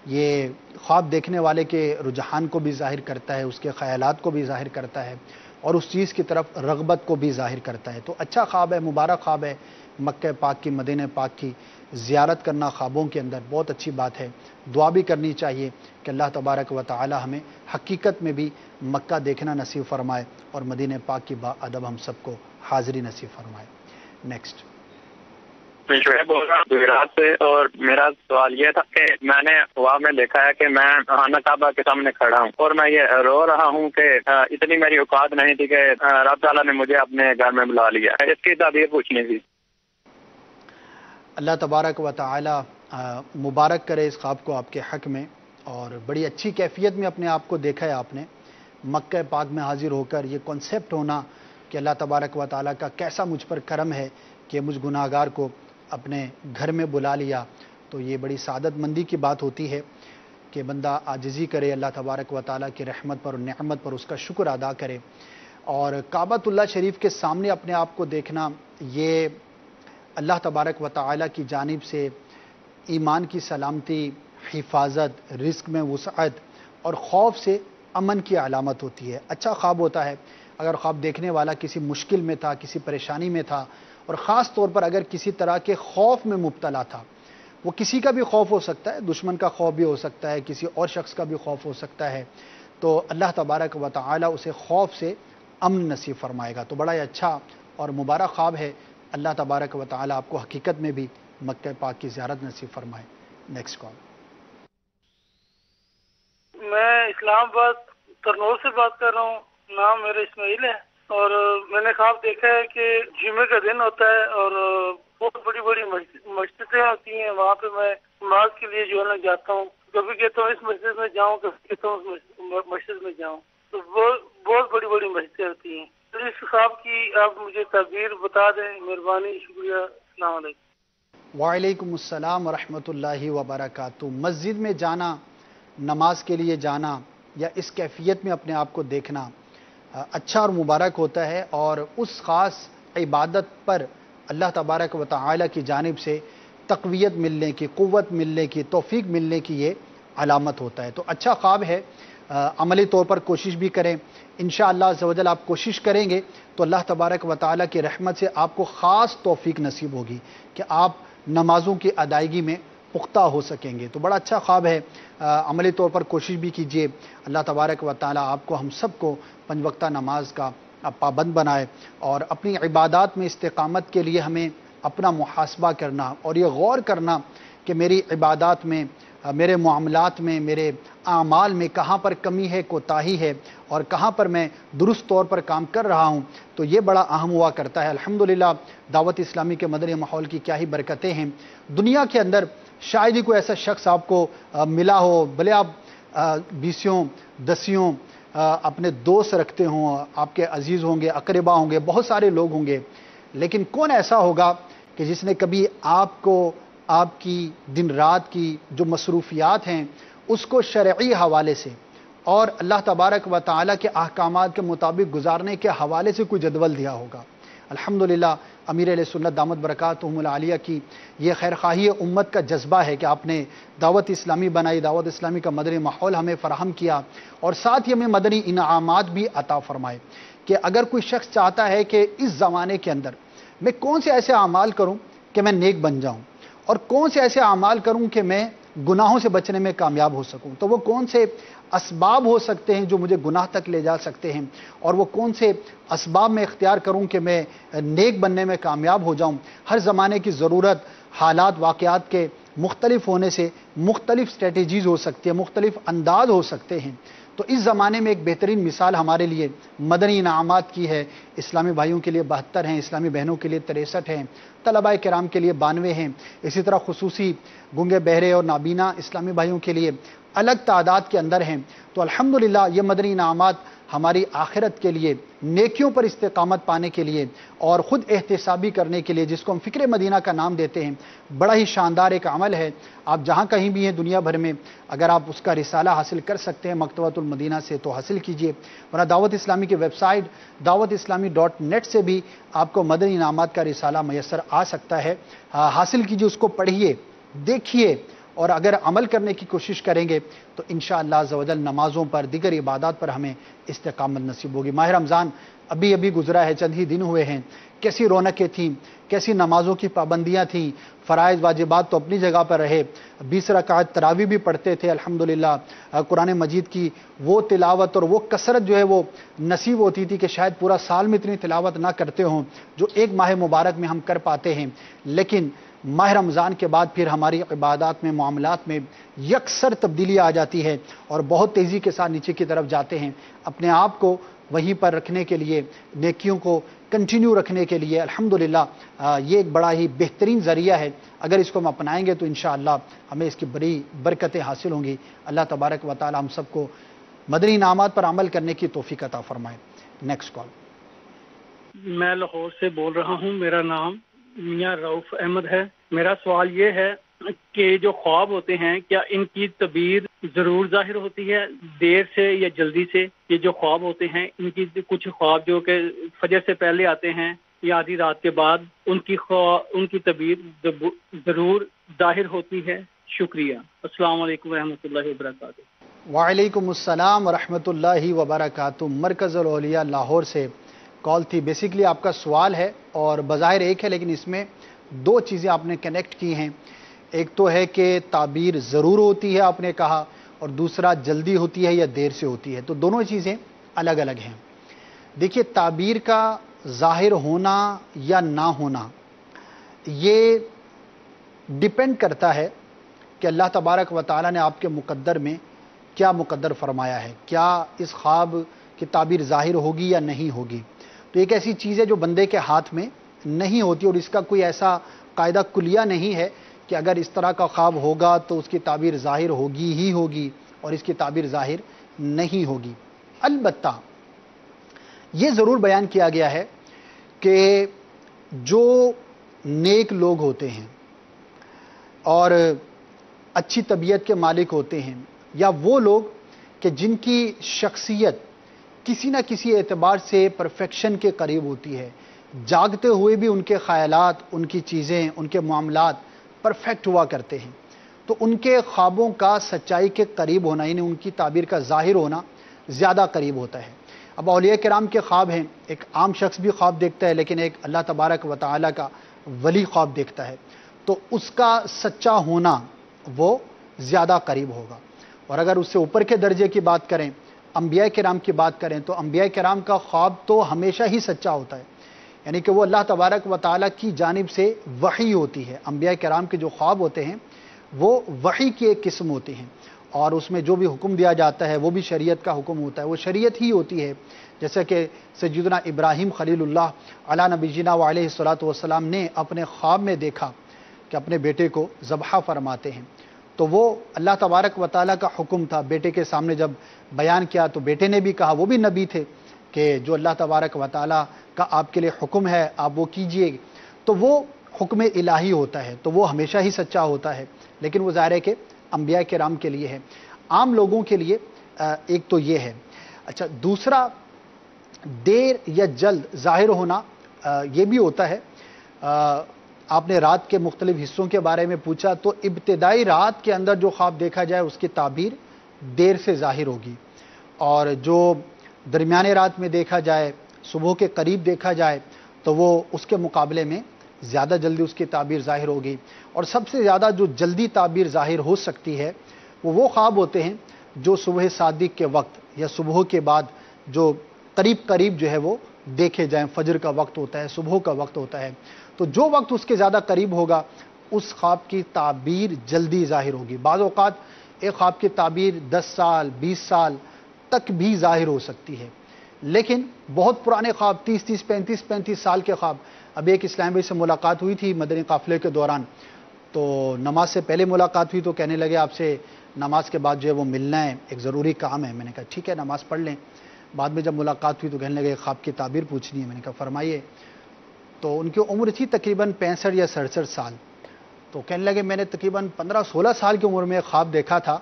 یہ خواب دیکھنے والے کے رجحان کو بھی ظاہر کرتا ہے، اس کے خیالات کو بھی ظاہر کرتا ہے، اور اس چیز کی طرف رغبت کو بھی ظاہر کرتا ہے۔ تو اچھا خواب ہے، مبارک خواب ہے، مکہ پاک کی، مدینہ پاک کی زیارت کرنا خوابوں کے اندر بہت اچھی بات ہے۔ دعا بھی کرنی چاہیے کہ اللہ تبارک و تعالی ہمیں حقیقت میں بھی مکہ دیکھنا نصیب فرمائے اور مدینہ پاک کی با ادب ہم سب کو حاضری نصیب فرمائے۔ نیکسٹ۔ میں شعیب بول رہا ہوں گجرات سے، اور میرا سوال یہ تھا کہ میں نے خواب میں دیکھا ہے کہ میں خانہ کعبہ کے سامنے کھڑا ہوں اور میں یہ رو رہا ہوں کہ اتنی میری اوقات نہیں تھی کہ رب تعالیٰ نے مجھے اپنے گھر میں بلا لیا۔ اس کی تعبیر پوچھنی تھی۔ اللہ تبارک و تعالی مبارک کرے اس خواب کو آپ کے حق میں، اور بڑی اچھی کیفیت میں اپنے آپ کو دیکھا ہے آپ نے، مکہ پاک میں حاضر ہو کر یہ کنسیپٹ ہونا کہ اللہ تبارک و تعالیٰ کا کیسا مجھ پر کرم ہے کہ مجھ گناہگار کو اپنے گھر میں بلا لیا، تو یہ بڑی سعادت مندی کی بات ہوتی ہے کہ بندہ عاجزی کرے اللہ تبارک و تعالیٰ کی رحمت پر اور نعمت پر، اس کا شکر ادا کرے، اور کعبۃ اللہ شریف کے سامنے اپنے آپ کو دیکھنا یہ اللہ تبارک و تعالیٰ کی جانب سے ایمان کی سلامتی، حفاظت، رزق میں وسعت اور خوف سے امن کی علامت ہوتی ہے۔ اچھا خواب ہوتا ہے اگر خواب دیکھنے والا کسی مشکل میں تھا، کسی پریشانی میں تھا، اور خاص طور پر اگر کسی طرح کے خوف میں مبتلا تھا، وہ کسی کا بھی خوف ہو سکتا ہے، دشمن کا خوف بھی ہو سکتا ہے، کسی اور شخص کا بھی خوف ہو سکتا ہے، تو اللہ تبارک و تعالیٰ اسے خوف سے امن نصیب فرمائے گا۔ تو بڑا ہی اچھا اور مبارک خواب ہے، اللہ تبارک و تعالیٰ آپ کو حقیقت میں بھی مکہ پاک کی زیارت نصیب فرمائے۔ Next call. میں اسلام آباد ترنور سے بات کر رہا ہوں، نام میرا اسماعیل ہے، اور میں نے خواب دیکھا ہے کہ جمعے کا دن ہوتا ہے اور بہت بڑی بڑی مسجدیں ہوتی ہیں، وہاں پہ میں نماز کے لیے جو ہے نا جاتا ہوں، کبھی کہتا ہوں اس مسجد میں جاؤں، کبھی کہتا ہوں اس مسجد میں جاؤں، تو بہت بڑی بڑی مسجدیں ہوتی ہیں۔ تو اس خواب کی آپ مجھے تعبیر بتا دیں، مہربانی، شکریہ، السلام علیکم۔ وعلیکم السلام ورحمۃ اللہ وبرکاتہ۔ مسجد میں جانا، نماز کے لیے جانا یا اس کیفیت میں اپنے آپ کو دیکھنا اچھا اور مبارک ہوتا ہے، اور اس خاص عبادت پر اللہ تبارک و تعالی کی جانب سے تقویت ملنے کی، قوت ملنے کی، توفیق ملنے کی یہ علامت ہوتا ہے۔ تو اچھا خواب ہے، عملی طور پر کوشش بھی کریں، انشاءاللہ عز و جل آپ کوشش کریں گے تو اللہ تبارک و تعالی کی رحمت سے آپ کو خاص توفیق نصیب ہوگی کہ آپ نمازوں کی ادائیگی میں پختہ ہو سکیں گے۔ تو بڑا اچھا خواب ہے، عملی طور پر کوشش بھی کیجئے، اللہ تبارک و تعالی آپ کو، ہم سب کو 5 وقتہ نماز کا پابند بنائے، اور اپنی عبادات میں استقامت کے لیے ہمیں اپنا محاسبہ کرنا اور یہ غور کرنا کہ میری عبادات میں، میرے معاملات میں، میرے اعمال میں کہاں پر کمی ہے، کوتاہی ہے، اور کہاں پر میں درست طور پر کام کر رہا ہوں، تو یہ بڑا اہم ہوا کرتا ہے۔ الحمدللہ دعوت اسلامی کے مدنی ماحول کی کیا ہی برکتیں ہیں۔ دنیا کے اندر شاید ہی کوئی ایسا شخص آپ کو ملا ہو، بھلے آپ بیسیوں دسیوں اپنے دوست رکھتے ہوں، آپ کے عزیز ہوں گے، اقربا ہوں گے، بہت سارے لوگ ہوں گے، لیکن کون ایسا ہوگا کہ جس نے کبھی آپ کو، آپ کی دن رات کی جو مصروفیات ہیں اس کو شرعی حوالے سے اور اللہ تبارک و تعالیٰ کے احکامات کے مطابق گزارنے کے حوالے سے کوئی جدول دیا ہوگا؟ الحمدللہ امیر اہل سنت دامت برکاتہم العالیہ کی یہ خیرخواہی امت کا جذبہ ہے کہ آپ نے دعوت اسلامی بنائی، دعوت اسلامی کا مدنی ماحول ہمیں فراہم کیا، اور ساتھ ہی ہمیں مدنی انعامات بھی عطا فرمائے کہ اگر کوئی شخص چاہتا ہے کہ اس زمانے کے اندر میں کون سے ایسے اعمال کروں کہ میں نیک بن جاؤں، اور کون سے ایسے اعمال کروں کہ میں گناہوں سے بچنے میں کامیاب ہو سکوں، تو وہ کون سے اسباب ہو سکتے ہیں جو مجھے گناہ تک لے جا سکتے ہیں، اور وہ کون سے اسباب میں اختیار کروں کہ میں نیک بننے میں کامیاب ہو جاؤں۔ ہر زمانے کی ضرورت، حالات، واقعات کے مختلف ہونے سے مختلف سٹریٹجیز ہو سکتی ہیں، مختلف انداز ہو سکتے ہیں۔ تو اس زمانے میں ایک بہترین مثال ہمارے لیے مدنی انعامات کی ہے۔ اسلامی بھائیوں کے لیے 72 ہیں، اسلامی بہنوں کے لیے 63 ہیں، طلباء کرام کے لیے 92 ہیں، اسی طرح خصوصی گنگے بہرے اور نابینا اسلامی بھائیوں کے لیے الگ تعداد کے اندر ہیں۔ تو الحمدللہ یہ مدنی انعامات ہماری آخرت کے لیے، نیکیوں پر استقامت پانے کے لیے اور خود احتسابی کرنے کے لیے، جس کو ہم فکر مدینہ کا نام دیتے ہیں، بڑا ہی شاندار ایک عمل ہے۔ آپ جہاں کہیں بھی ہیں دنیا بھر میں، اگر آپ اس کا رسالہ حاصل کر سکتے ہیں مکتبۃ المدینہ سے تو حاصل کیجئے، ورنہ دعوت اسلامی کی ویب سائٹ dawatIslami.net سے بھی آپ کو مدنی انعامات کا رسالہ میسر آ سکتا ہے۔ حاصل کیجئے، اس کو پڑھیے، دیکھیے، اور اگر عمل کرنے کی کوشش کریں گے تو انشاءاللہ عز و جل نمازوں پر، دیگر عبادات پر ہمیں استقامت نصیب ہوگی۔ ماہ رمضان ابھی گزرا ہے، چند ہی دن ہوئے ہیں، کیسی رونقیں تھیں، کیسی نمازوں کی پابندیاں تھیں، فرائض واجبات تو اپنی جگہ پر رہے، 20 رکعت تراویح بھی پڑھتے تھے الحمدللہ، قرآن مجید کی وہ تلاوت اور وہ کثرت جو ہے وہ نصیب ہوتی تھی کہ شاید پورا سال میں اتنی تلاوت نہ کرتے ہوں جو ایک ماہ مبارک میں ہم کر پاتے ہیں۔ لیکن ماہ رمضان کے بعد پھر ہماری عبادات میں، معاملات میں یکسر تبدیلی آ جاتی ہے اور بہت تیزی کے ساتھ نیچے کی طرف جاتے ہیں۔ اپنے آپ کو وہیں پر رکھنے کے لیے، نیکیوں کو کنٹینیو رکھنے کے لیے الحمدللہ یہ ایک بڑا ہی بہترین ذریعہ ہے۔ اگر اس کو ہم اپنائیں گے تو انشاءاللہ ہمیں اس کی بڑی برکتیں حاصل ہوں گی۔ اللہ تبارک و تعالی ہم سب کو مدنی انعامات پر عمل کرنے کی توفیق عطا فرمائے۔ Next call. میں لاہور سے بول رہا ہوں، میرا نام میاں رؤف احمد ہے۔ میرا سوال یہ ہے کہ جو خواب ہوتے ہیں کیا ان کی تعبیر ضرور ظاہر ہوتی ہے دیر سے یا جلدی سے؟ یہ جو خواب ہوتے ہیں، ان کی کچھ خواب جو کہ فجر سے پہلے آتے ہیں یا آدھی رات کے بعد، ان کی تعبیر ضرور ظاہر ہوتی ہے؟ شکریہ۔ السلام علیکم ورحمۃ اللہ وبرکاتہ۔ وعلیکم السلام ورحمۃ اللہ وبرکاتہ۔ مرکز الاولیاء لاہور سے کال تھی۔ بیسیکلی آپ کا سوال ہے اور بظاہر ایک ہے، لیکن اس میں دو چیزیں آپ نے کنیکٹ کی ہیں۔ ایک تو ہے کہ تعبیر ضرور ہوتی ہے آپ نے کہا، اور دوسرا جلدی ہوتی ہے یا دیر سے ہوتی ہے، تو دونوں چیزیں الگ الگ ہیں۔ دیکھیے، تعبیر کا ظاہر ہونا یا نہ ہونا یہ ڈیپینڈ کرتا ہے کہ اللہ تبارک و تعالیٰ نے آپ کے مقدر میں کیا مقدر فرمایا ہے، کیا اس خواب کی تعبیر ظاہر ہوگی یا نہیں ہوگی۔ تو ایک ایسی چیز ہے جو بندے کے ہاتھ میں نہیں ہوتی، اور اس کا کوئی ایسا قاعدہ کلیہ نہیں ہے کہ اگر اس طرح کا خواب ہوگا تو اس کی تعبیر ظاہر ہوگی ہی ہوگی اور اس کی تعبیر ظاہر نہیں ہوگی۔ البتہ یہ ضرور بیان کیا گیا ہے کہ جو نیک لوگ ہوتے ہیں اور اچھی طبیعت کے مالک ہوتے ہیں، یا وہ لوگ کہ جن کی شخصیت کسی نہ کسی اعتبار سے پرفیکشن کے قریب ہوتی ہے، جاگتے ہوئے بھی ان کے خیالات، ان کی چیزیں، ان کے معاملات پرفیکٹ ہوا کرتے ہیں، تو ان کے خوابوں کا سچائی کے قریب ہونا، یعنی ان کی تعبیر کا ظاہر ہونا زیادہ قریب ہوتا ہے۔ اب اولیاء کرام کے خواب ہیں، ایک عام شخص بھی خواب دیکھتا ہے، لیکن ایک اللہ تبارک و تعالیٰ کا ولی خواب دیکھتا ہے، تو اس کا سچا ہونا وہ زیادہ قریب ہوگا۔ اور اگر اس سے اوپر کے درجے کی بات کریں، انبیاء کرام کی بات کریں، تو انبیاء کرام کا خواب تو ہمیشہ ہی سچا ہوتا ہے، یعنی کہ وہ اللہ تبارک و تعالیٰ کی جانب سے وحی ہوتی ہے۔ انبیاء کرام کے جو خواب ہوتے ہیں وہ وحی کی ایک قسم ہوتی ہیں، اور اس میں جو بھی حکم دیا جاتا ہے وہ بھی شریعت کا حکم ہوتا ہے، وہ شریعت ہی ہوتی ہے. جیسا کہ سیدنا ابراہیم خلیل اللہ علی نبینا وعلیہ الصلوۃ والسلام نے اپنے خواب میں دیکھا کہ اپنے بیٹے کو ذبح فرماتے ہیں، تو وہ اللہ تبارک و تعالیٰ کا حکم تھا. بیٹے کے سامنے جب بیان کیا تو بیٹے نے بھی کہا، وہ بھی نبی تھے، کہ جو اللہ تبارک و تعالیٰ کا آپ کے لیے حکم ہے آپ وہ کیجئے. تو وہ حکم الہی ہوتا ہے، تو وہ ہمیشہ ہی سچا ہوتا ہے، لیکن وہ ظاہر ہے کہ انبیاء کرام کے لیے ہے. عام لوگوں کے لیے ایک تو یہ ہے. اچھا، دوسرا دیر یا جلد ظاہر ہونا یہ بھی ہوتا ہے. آپ نے رات کے مختلف حصوں کے بارے میں پوچھا، تو ابتدائی رات کے اندر جو خواب دیکھا جائے اس کی تعبیر دیر سے ظاہر ہوگی، اور جو درمیانے رات میں دیکھا جائے، صبح کے قریب دیکھا جائے، تو وہ اس کے مقابلے میں زیادہ جلدی اس کی تعبیر ظاہر ہوگی. اور سب سے زیادہ جو جلدی تعبیر ظاہر ہو سکتی ہے وہ خواب ہوتے ہیں جو صبح صادق کے وقت یا صبح کے بعد جو قریب جو ہے وہ دیکھے جائیں. فجر کا وقت ہوتا ہے، صبح کا وقت ہوتا ہے، تو جو وقت اس کے زیادہ قریب ہوگا اس خواب کی تعبیر جلدی ظاہر ہوگی. بعض اوقات ایک خواب کی تعبیر 10 سال 20 سال تک بھی ظاہر ہو سکتی ہے، لیکن بہت پرانے خواب 30 35 سال کے خواب. ابھی ایک اسلام بھائی سے ملاقات ہوئی تھی مدنی قافلے کے دوران، تو نماز سے پہلے ملاقات ہوئی، تو کہنے لگے آپ سے نماز کے بعد جو ہے وہ ملنا ہے، ایک ضروری کام ہے. میں نے کہا ٹھیک ہے نماز پڑھ لیں. بعد میں جب ملاقات ہوئی تو کہنے لگے خواب کی تعبیر پوچھنی ہے. میں نے کہا فرمائیے. تو ان کی عمر تھی تقریباً 65 یا 67 سال. تو کہنے لگے میں نے تقریباً 15-16 سال کی عمر میں خواب دیکھا تھا،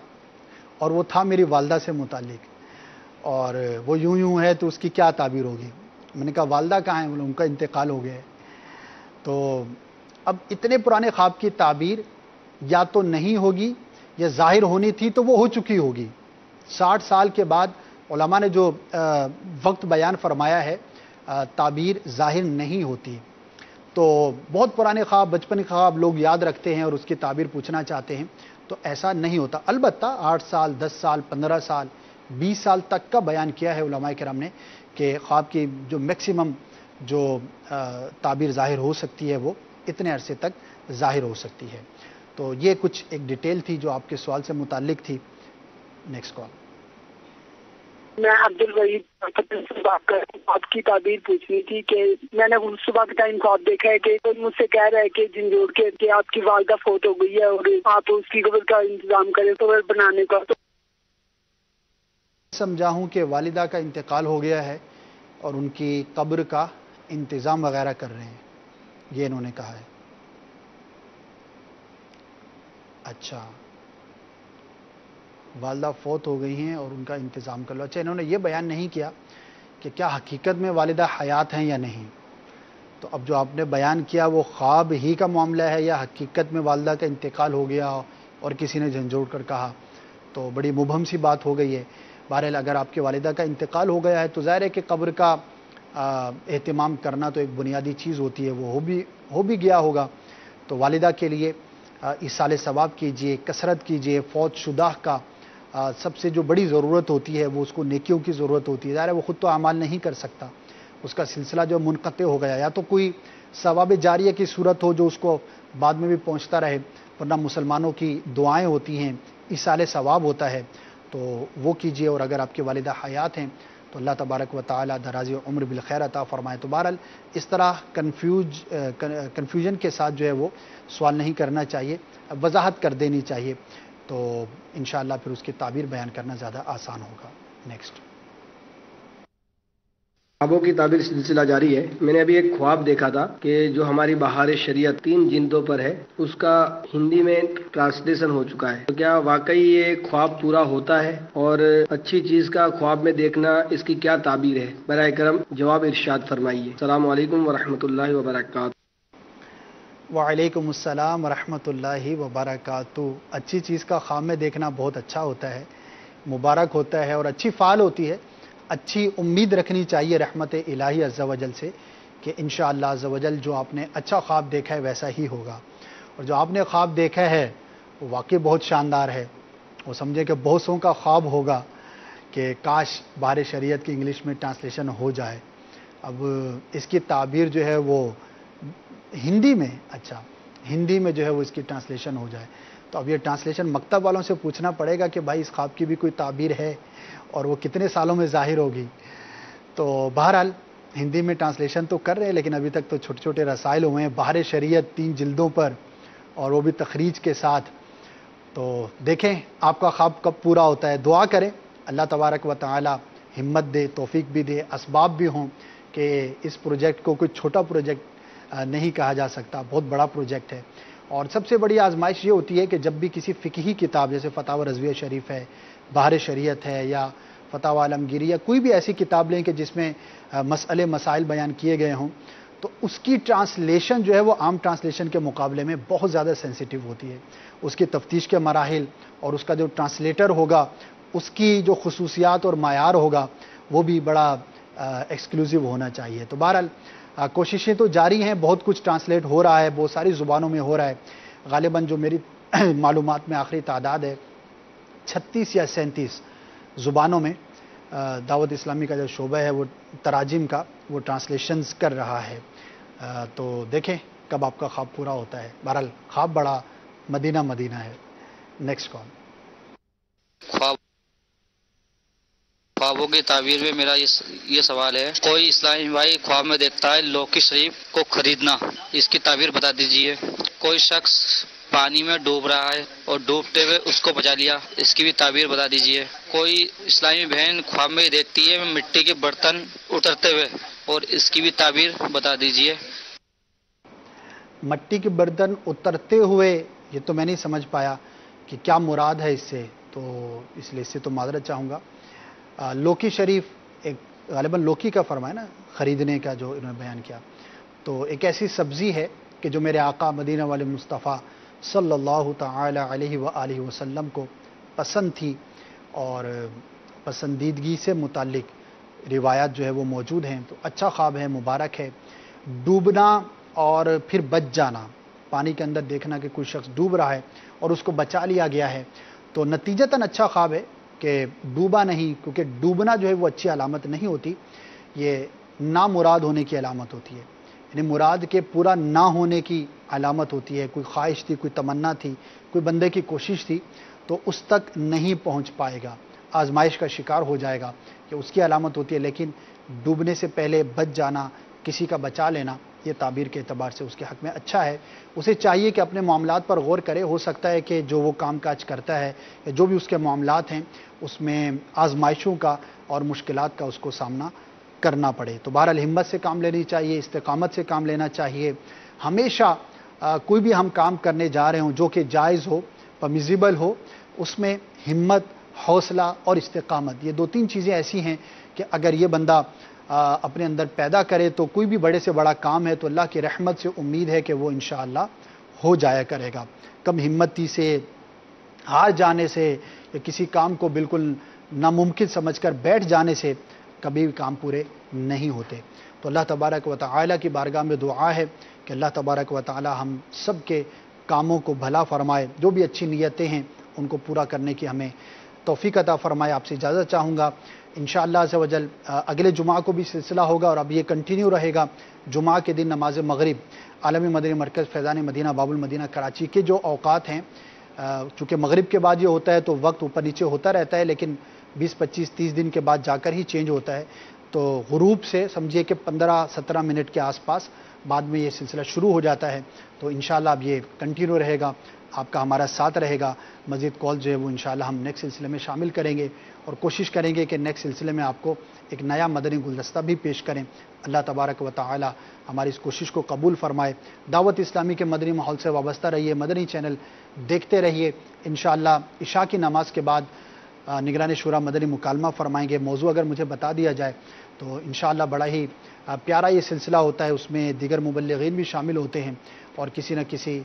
اور وہ تھا میری والدہ سے متعلق، اور وہ یوں ہے تو اس کی کیا تعبیر ہوگی. میں نے کہا والدہ کہاں ہیں؟ ان کا انتقال ہو گیا ہے. تو اب اتنے پرانے خواب کی تعبیر یا تو نہیں ہوگی یا ظاہر ہونی تھی تو وہ ہو چکی ہوگی. 60 سال کے بعد علماء نے جو وقت بیان فرمایا ہے تعبیر ظاہر نہیں ہوتی. تو بہت پرانے خواب، بچپن کے خواب لوگ یاد رکھتے ہیں اور اس کی تعبیر پوچھنا چاہتے ہیں، تو ایسا نہیں ہوتا. البتہ 8 سال 10 سال 15 سال 20 سال تک کا بیان کیا ہے علماء کرام نے کہ خواب کی جو میکسیمم جو تعبیر ظاہر ہو سکتی ہے وہ اتنے عرصے تک ظاہر ہو سکتی ہے. تو یہ کچھ ایک ڈیٹیل تھی جو آپ کے سوال سے متعلق تھی. Next call. میں عبدالوحید سے بات کر رہا ہوں. آپ کی تعبیر پوچھنی تھی کہ میں نے صبح کے ٹائم خواب دیکھا ہے کہ کوئی مجھ سے کہہ رہا ہے کہ جھنجھوڑ کے کہ آپ کی والدہ فوت ہو گئی ہے اور آپ اس کی قبر کا انتظام کریں قبر بنانے کا. تو سمجھا ہوں کہ والدہ کا انتقال ہو گیا ہے اور ان کی قبر کا انتظام وغیرہ کر رہے ہیں، یہ انہوں نے کہا ہے. اچھا، والدہ فوت ہو گئی ہیں اور ان کا انتظام کر لو. اچھا، انہوں نے یہ بیان نہیں کیا کہ کیا حقیقت میں والدہ حیات ہیں یا نہیں. تو اب جو آپ نے بیان کیا وہ خواب ہی کا معاملہ ہے یا حقیقت میں والدہ کا انتقال ہو گیا اور کسی نے جھنجھوڑ کر کہا، تو بڑی مبہم سی بات ہو گئی ہے. بہرحال اگر آپ کی والدہ کا انتقال ہو گیا ہے تو ظاہر ہے کہ قبر کا اہتمام کرنا تو ایک بنیادی چیز ہوتی ہے، وہ ہو بھی گیا ہوگا. تو والدہ کے لیے ایصال ثواب کیجئے، کثرت کیجئے. فوت شدہ کا سب سے جو بڑی ضرورت ہوتی ہے وہ اس کو نیکیوں کی ضرورت ہوتی ہے. ظاہر ہے وہ خود تو اعمال نہیں کر سکتا، اس کا سلسلہ جو منقطع ہو گیا، یا تو کوئی ثواب جاریہ کی صورت ہو جو اس کو بعد میں بھی پہنچتا رہے، ورنہ مسلمانوں کی دعائیں ہوتی ہیں، ایصال ثواب ہوتا ہے، تو وہ کیجئے. اور اگر آپ کی والدہ حیات ہیں تو اللہ تبارک و تعالی دراز عمر بالخیر عطا فرمائے. تو بہرحال اس طرح کنفیوژن کے ساتھ جو ہے وہ سوال نہیں کرنا چاہیے، وضاحت کر دینی چاہیے، تو انشاءاللہ پھر اس کی تعبیر بیان کرنا زیادہ آسان ہوگا. نیکسٹ. خوابوں کی تعبیر سلسلہ جاری ہے. میں نے ابھی ایک خواب دیکھا تھا کہ جو ہماری بہار شریعت 3 جلدوں پر ہے اس کا ہندی میں ٹرانسلیشن ہو چکا ہے. تو کیا واقعی یہ خواب پورا ہوتا ہے؟ اور اچھی چیز کا خواب میں دیکھنا اس کی کیا تعبیر ہے؟ براہ کرم جواب ارشاد فرمائیے. السلام علیکم ورحمۃ اللہ وبرکاتہ. وعلیکم السلام ورحمۃ اللہ وبرکاتہ. اچھی چیز کا خواب میں دیکھنا بہت اچھا ہوتا ہے، مبارک ہوتا ہے اور اچھی فعال ہوتی ہے. اچھی امید رکھنی چاہیے رحمت الہی عز و جل سے کہ انشاءاللہ عز و جل جو آپ نے اچھا خواب دیکھا ہے ویسا ہی ہوگا. اور جو آپ نے خواب دیکھا ہے وہ واقعی بہت شاندار ہے. وہ سمجھے کہ بہتوں کا خواب ہوگا کہ کاش بہار شریعت کی انگلش میں ٹرانسلیشن ہو جائے. اب اس کی تعبیر جو ہے وہ ہندی میں، اچھا ہندی میں جو ہے وہ اس کی ٹرانسلیشن ہو جائے تو اب یہ ٹرانسلیشن مکتب والوں سے پوچھنا پڑے گا کہ بھائی اس خواب کی بھی کوئی تعبیر ہے اور وہ کتنے سالوں میں ظاہر ہوگی. تو بہرحال ہندی میں ٹرانسلیشن تو کر رہے ہیں لیکن ابھی تک تو چھوٹے چھوٹے رسائل ہوئے ہیں بہار شریعت 3 جلدوں پر اور وہ بھی تخریج کے ساتھ. تو دیکھیں آپ کا خواب کب پورا ہوتا ہے. دعا کریں اللہ تبارک و تعالی ہمت دے, توفیق بھی دے, اسباب بھی ہوں کہ اس پروجیکٹ کو کوئی چھوٹا پروجیکٹ نہیں کہا جا سکتا, بہت بڑا پروجیکٹ ہے. اور سب سے بڑی آزمائش یہ ہوتی ہے کہ جب بھی کسی فقہی کتاب جیسے فتاوی رضویہ شریف ہے, بہار شریعت ہے یا فتاوی عالمگیری یا کوئی بھی ایسی کتاب لیں کہ جس میں مسئلے مسائل بیان کیے گئے ہوں, تو اس کی ٹرانسلیشن جو ہے وہ عام ٹرانسلیشن کے مقابلے میں بہت زیادہ سینسیٹیو ہوتی ہے. اس کی تفتیش کے مراحل اور اس کا جو ٹرانسلیٹر ہوگا اس کی جو خصوصیات اور معیار ہوگا وہ بھی بڑا ایکسکلوسیو ہونا چاہیے. تو بہرحال کوششیں تو جاری ہیں, بہت کچھ ٹرانسلیٹ ہو رہا ہے, بہت ساری زبانوں میں ہو رہا ہے. غالباً جو میری معلومات میں آخری تعداد ہے 36 یا 37 زبانوں میں دعوت اسلامی کا جو شعبہ ہے وہ تراجم کا وہ ٹرانسلیشنز کر رہا ہے. تو دیکھیں کب آپ کا خواب پورا ہوتا ہے. بہرحال خواب بڑا مدینہ مدینہ ہے. Next call. خوابوں کی تعبیر میں میرا یہ سوال ہے, کوئی اسلامی بھائی خواب میں دیکھتا ہے لوکی شریف کو خریدنا, اس کی تعبیر بتا دیجئے. کوئی شخص پانی میں ڈوب رہا ہے اور ڈوبتے ہوئے اس کو بچا لیا, اس کی بھی تعبیر بتا دیجئے. کوئی اسلامی بہن خواب میں دیکھتی ہے مٹی کے برتن اترتے ہوئے اور اس کی بھی تعبیر بتا دیجئے. مٹی کے برتن اترتے ہوئے یہ تو میں نہیں سمجھ پایا کہ کیا مراد ہے اس سے, تو اس لیے اس سے تو معذرت چاہوں گا. لوکی شریف ایک غالباً لوکی کا فرمایا نا خریدنے کا جو انہوں نے بیان کیا, تو ایک ایسی سبزی ہے کہ جو میرے آقا مدینہ والے مصطفیٰ صلی اللہ تعالی علیہ وآلہ وسلم کو پسند تھی اور پسندیدگی سے متعلق روایات جو ہے وہ موجود ہیں. تو اچھا خواب ہے, مبارک ہے. ڈوبنا اور پھر بچ جانا, پانی کے اندر دیکھنا کہ کوئی شخص ڈوب رہا ہے اور اس کو بچا لیا گیا ہے, تو نتیجتاً اچھا خواب ہے کہ ڈوبا نہیں, کیونکہ ڈوبنا جو ہے وہ اچھی علامت نہیں ہوتی, یہ نامراد ہونے کی علامت ہوتی ہے. یعنی مراد کے پورا نہ ہونے کی علامت ہوتی ہے. کوئی خواہش تھی, کوئی تمنا تھی, کوئی بندے کی کوشش تھی, تو اس تک نہیں پہنچ پائے گا, آزمائش کا شکار ہو جائے گا, کہ اس کی علامت ہوتی ہے. لیکن ڈوبنے سے پہلے بچ جانا, کسی کا بچا لینا, یہ تعبیر کے اعتبار سے اس کے حق میں اچھا ہے. اسے چاہیے کہ اپنے معاملات پر غور کرے. ہو سکتا ہے کہ جو وہ کام کاج کرتا ہے یا جو بھی اس کے معاملات ہیں اس میں آزمائشوں کا اور مشکلات کا اس کو سامنا کرنا پڑے. تو بہرحال ہمت سے کام لینی چاہیے, استقامت سے کام لینا چاہیے. ہمیشہ کوئی بھی ہم کام کرنے جا رہے ہوں جو کہ جائز ہو, پرمیزیبل ہو, اس میں ہمت, حوصلہ اور استقامت, یہ 2-3 چیزیں ایسی ہیں کہ اگر یہ بندہ اپنے اندر پیدا کرے تو کوئی بھی بڑے سے بڑا کام ہے تو اللہ کی رحمت سے امید ہے کہ وہ انشاءاللہ ہو جایا کرے گا. کم ہمتی سے, ہار جانے سے یا کسی کام کو بالکل ناممکن سمجھ کر بیٹھ جانے سے کبھی بھی کام پورے نہیں ہوتے. تو اللہ تبارک و تعالی کی بارگاہ میں دعا ہے کہ اللہ تبارک و تعالی ہم سب کے کاموں کو بھلا فرمائے, جو بھی اچھی نیتیں ہیں ان کو پورا کرنے کی ہمیں توفیق عطا فرمائے. آپ سے اجازت چاہوں گا, انشاءاللہ عز و جل اگلے جمعہ کو بھی سلسلہ ہوگا اور اب یہ کنٹینیو رہے گا. جمعہ کے دن نماز مغرب عالمی مدنی مرکز فیضان مدینہ باب المدینہ کراچی کے جو اوقات ہیں, چونکہ مغرب کے بعد یہ ہوتا ہے تو وقت اوپر نیچے ہوتا رہتا ہے, لیکن 20-25-30 دن کے بعد جا کر ہی چینج ہوتا ہے. تو غروب سے سمجھیے کہ 15-17 منٹ کے آس پاس بعد میں یہ سلسلہ شروع ہو جاتا ہے. تو انشاءاللہ اب یہ کنٹینیو رہے گا, آپ کا ہمارا ساتھ رہے گا. مزید کال جو ہے وہ انشاءاللہ ہم نیکسٹ سلسلے میں شامل کریں گے اور کوشش کریں گے کہ نیکسٹ سلسلے میں آپ کو ایک نیا مدنی گلدستہ بھی پیش کریں. اللہ تبارک و تعالی ہماری اس کوشش کو قبول فرمائے. دعوت اسلامی کے مدنی ماحول سے وابستہ رہیے, مدنی چینل دیکھتے رہیے. انشاءاللہ عشاء کی نماز کے بعد نگران شورا مدنی مکالمہ فرمائیں گے. موضوع اگر مجھے بتا دیا جائے تو انشاءاللہ بڑا ہی پیارا یہ سلسلہ ہوتا ہے, اس میں دیگر مبلغین بھی شامل ہوتے ہیں اور کسی نہ کسی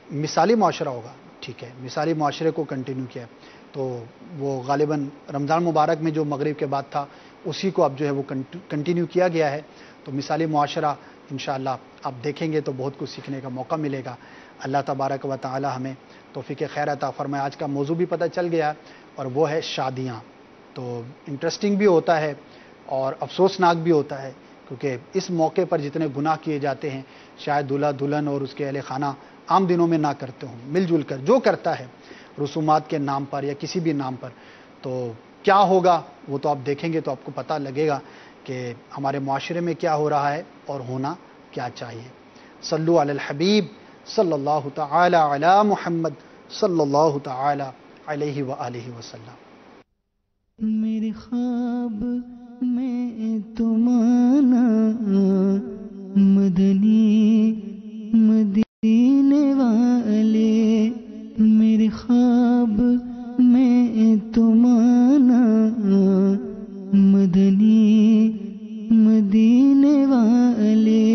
مثالی معاشرہ ہوگا. ٹھیک ہے, مثالی معاشرے کو کنٹینیو کیا تو وہ غالباً رمضان مبارک میں جو مغرب کے بعد تھا اسی کو اب جو ہے وہ کنٹینیو کیا گیا ہے. تو مثالی معاشرہ انشاءاللہ آپ دیکھیں گے تو بہت کچھ سیکھنے کا موقع ملے گا. اللہ تبارک و تعالی ہمیں توفیق خیر عطا فرمائے. آج کا موضوع بھی پتہ چل گیا اور وہ ہے شادیاں. تو انٹرسٹنگ بھی ہوتا ہے اور افسوسناک بھی ہوتا ہے, کیونکہ اس موقع پر جتنے گناہ کیے جاتے ہیں شاید دولہا دلہن اور اس کے اہل خانہ عام دنوں میں نہ کرتے ہوں، مل جل کر جو کرتا ہے رسومات کے نام پر یا کسی بھی نام پر، تو کیا ہوگا وہ تو آپ دیکھیں گے تو آپ کو پتہ لگے گا کہ ہمارے معاشرے میں کیا ہو رہا ہے اور ہونا کیا چاہیے۔ صلو علی الحبیب صلی اللہ تعالی علی محمد صلی اللہ تعالی علیہ وآلہ وسلم۔ میرے خواب میں تم آنا مدنی مدینے والے، میرے خواب میں تم آنا مدنی مدینے والے۔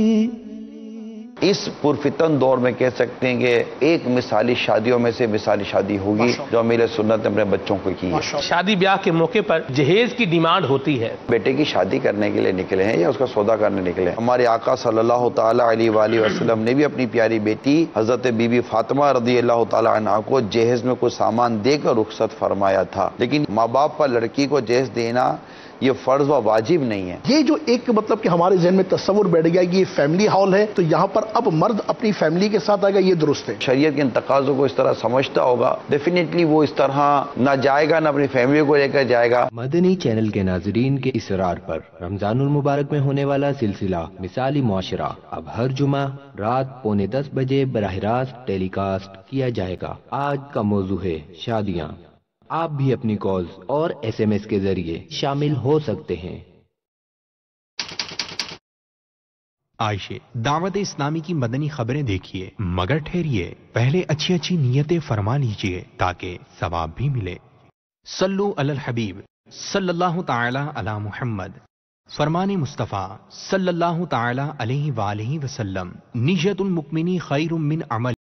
اس پرفتن دور میں کہہ سکتے ہیں کہ ایک مثالی شادیوں میں سے مثالی شادی ہوگی جو امیر سنت نے اپنے بچوں کو کی ہے۔ شادی بیاہ کے موقع پر جہیز کی ڈیمانڈ ہوتی ہے، بیٹے کی شادی کرنے کے لیے نکلے ہیں یا اس کا سودا کرنے نکلے ہیں۔ ہمارے آقا صلی اللہ تعالی علیہ وآلہ وسلم نے بھی اپنی پیاری بیٹی حضرت بی بی فاطمہ رضی اللہ تعالی عنہا کو جہیز میں کوئی سامان دے کر رخصت فرمایا تھا، لیکن ماں باپ پر لڑکی کو جہیز دینا یہ فرض و واجب نہیں ہے۔ یہ جو ایک مطلب کہ ہمارے ذہن میں تصور بیٹھ گیا کہ یہ فیملی ہال ہے تو یہاں پر اب مرد اپنی فیملی کے ساتھ آئے گا، یہ درست ہے۔ شریعت کے ان تقاضوں کو اس طرح سمجھتا ہوگا ڈیفینیٹلی وہ اس طرح نہ جائے گا، نہ اپنی فیملی کو لے کر جائے گا۔ مدنی چینل کے ناظرین کے اصرار پر رمضان المبارک میں ہونے والا سلسلہ مثالی معاشرہ اب ہر جمعہ رات 9:45 بجے براہ راست ٹیلی کاسٹ کیا جائے گا۔ آج کا موضوع ہے شادیاں۔ آپ بھی اپنی کالز اور SMS کے ذریعے شامل ہو سکتے ہیں۔ عائشہ دعوت اسلامی کی مدنی خبریں دیکھیے مگر ٹھہریے، پہلے اچھی اچھی نیتیں فرما لیجئے تاکہ ثواب بھی ملے۔ صلو علی الحبیب صلی اللہ تعالی علی محمد۔ فرمان مصطفیٰ صلی اللہ تعالی علیہ وآلہ وسلم، نیت المؤمن خیر من عمل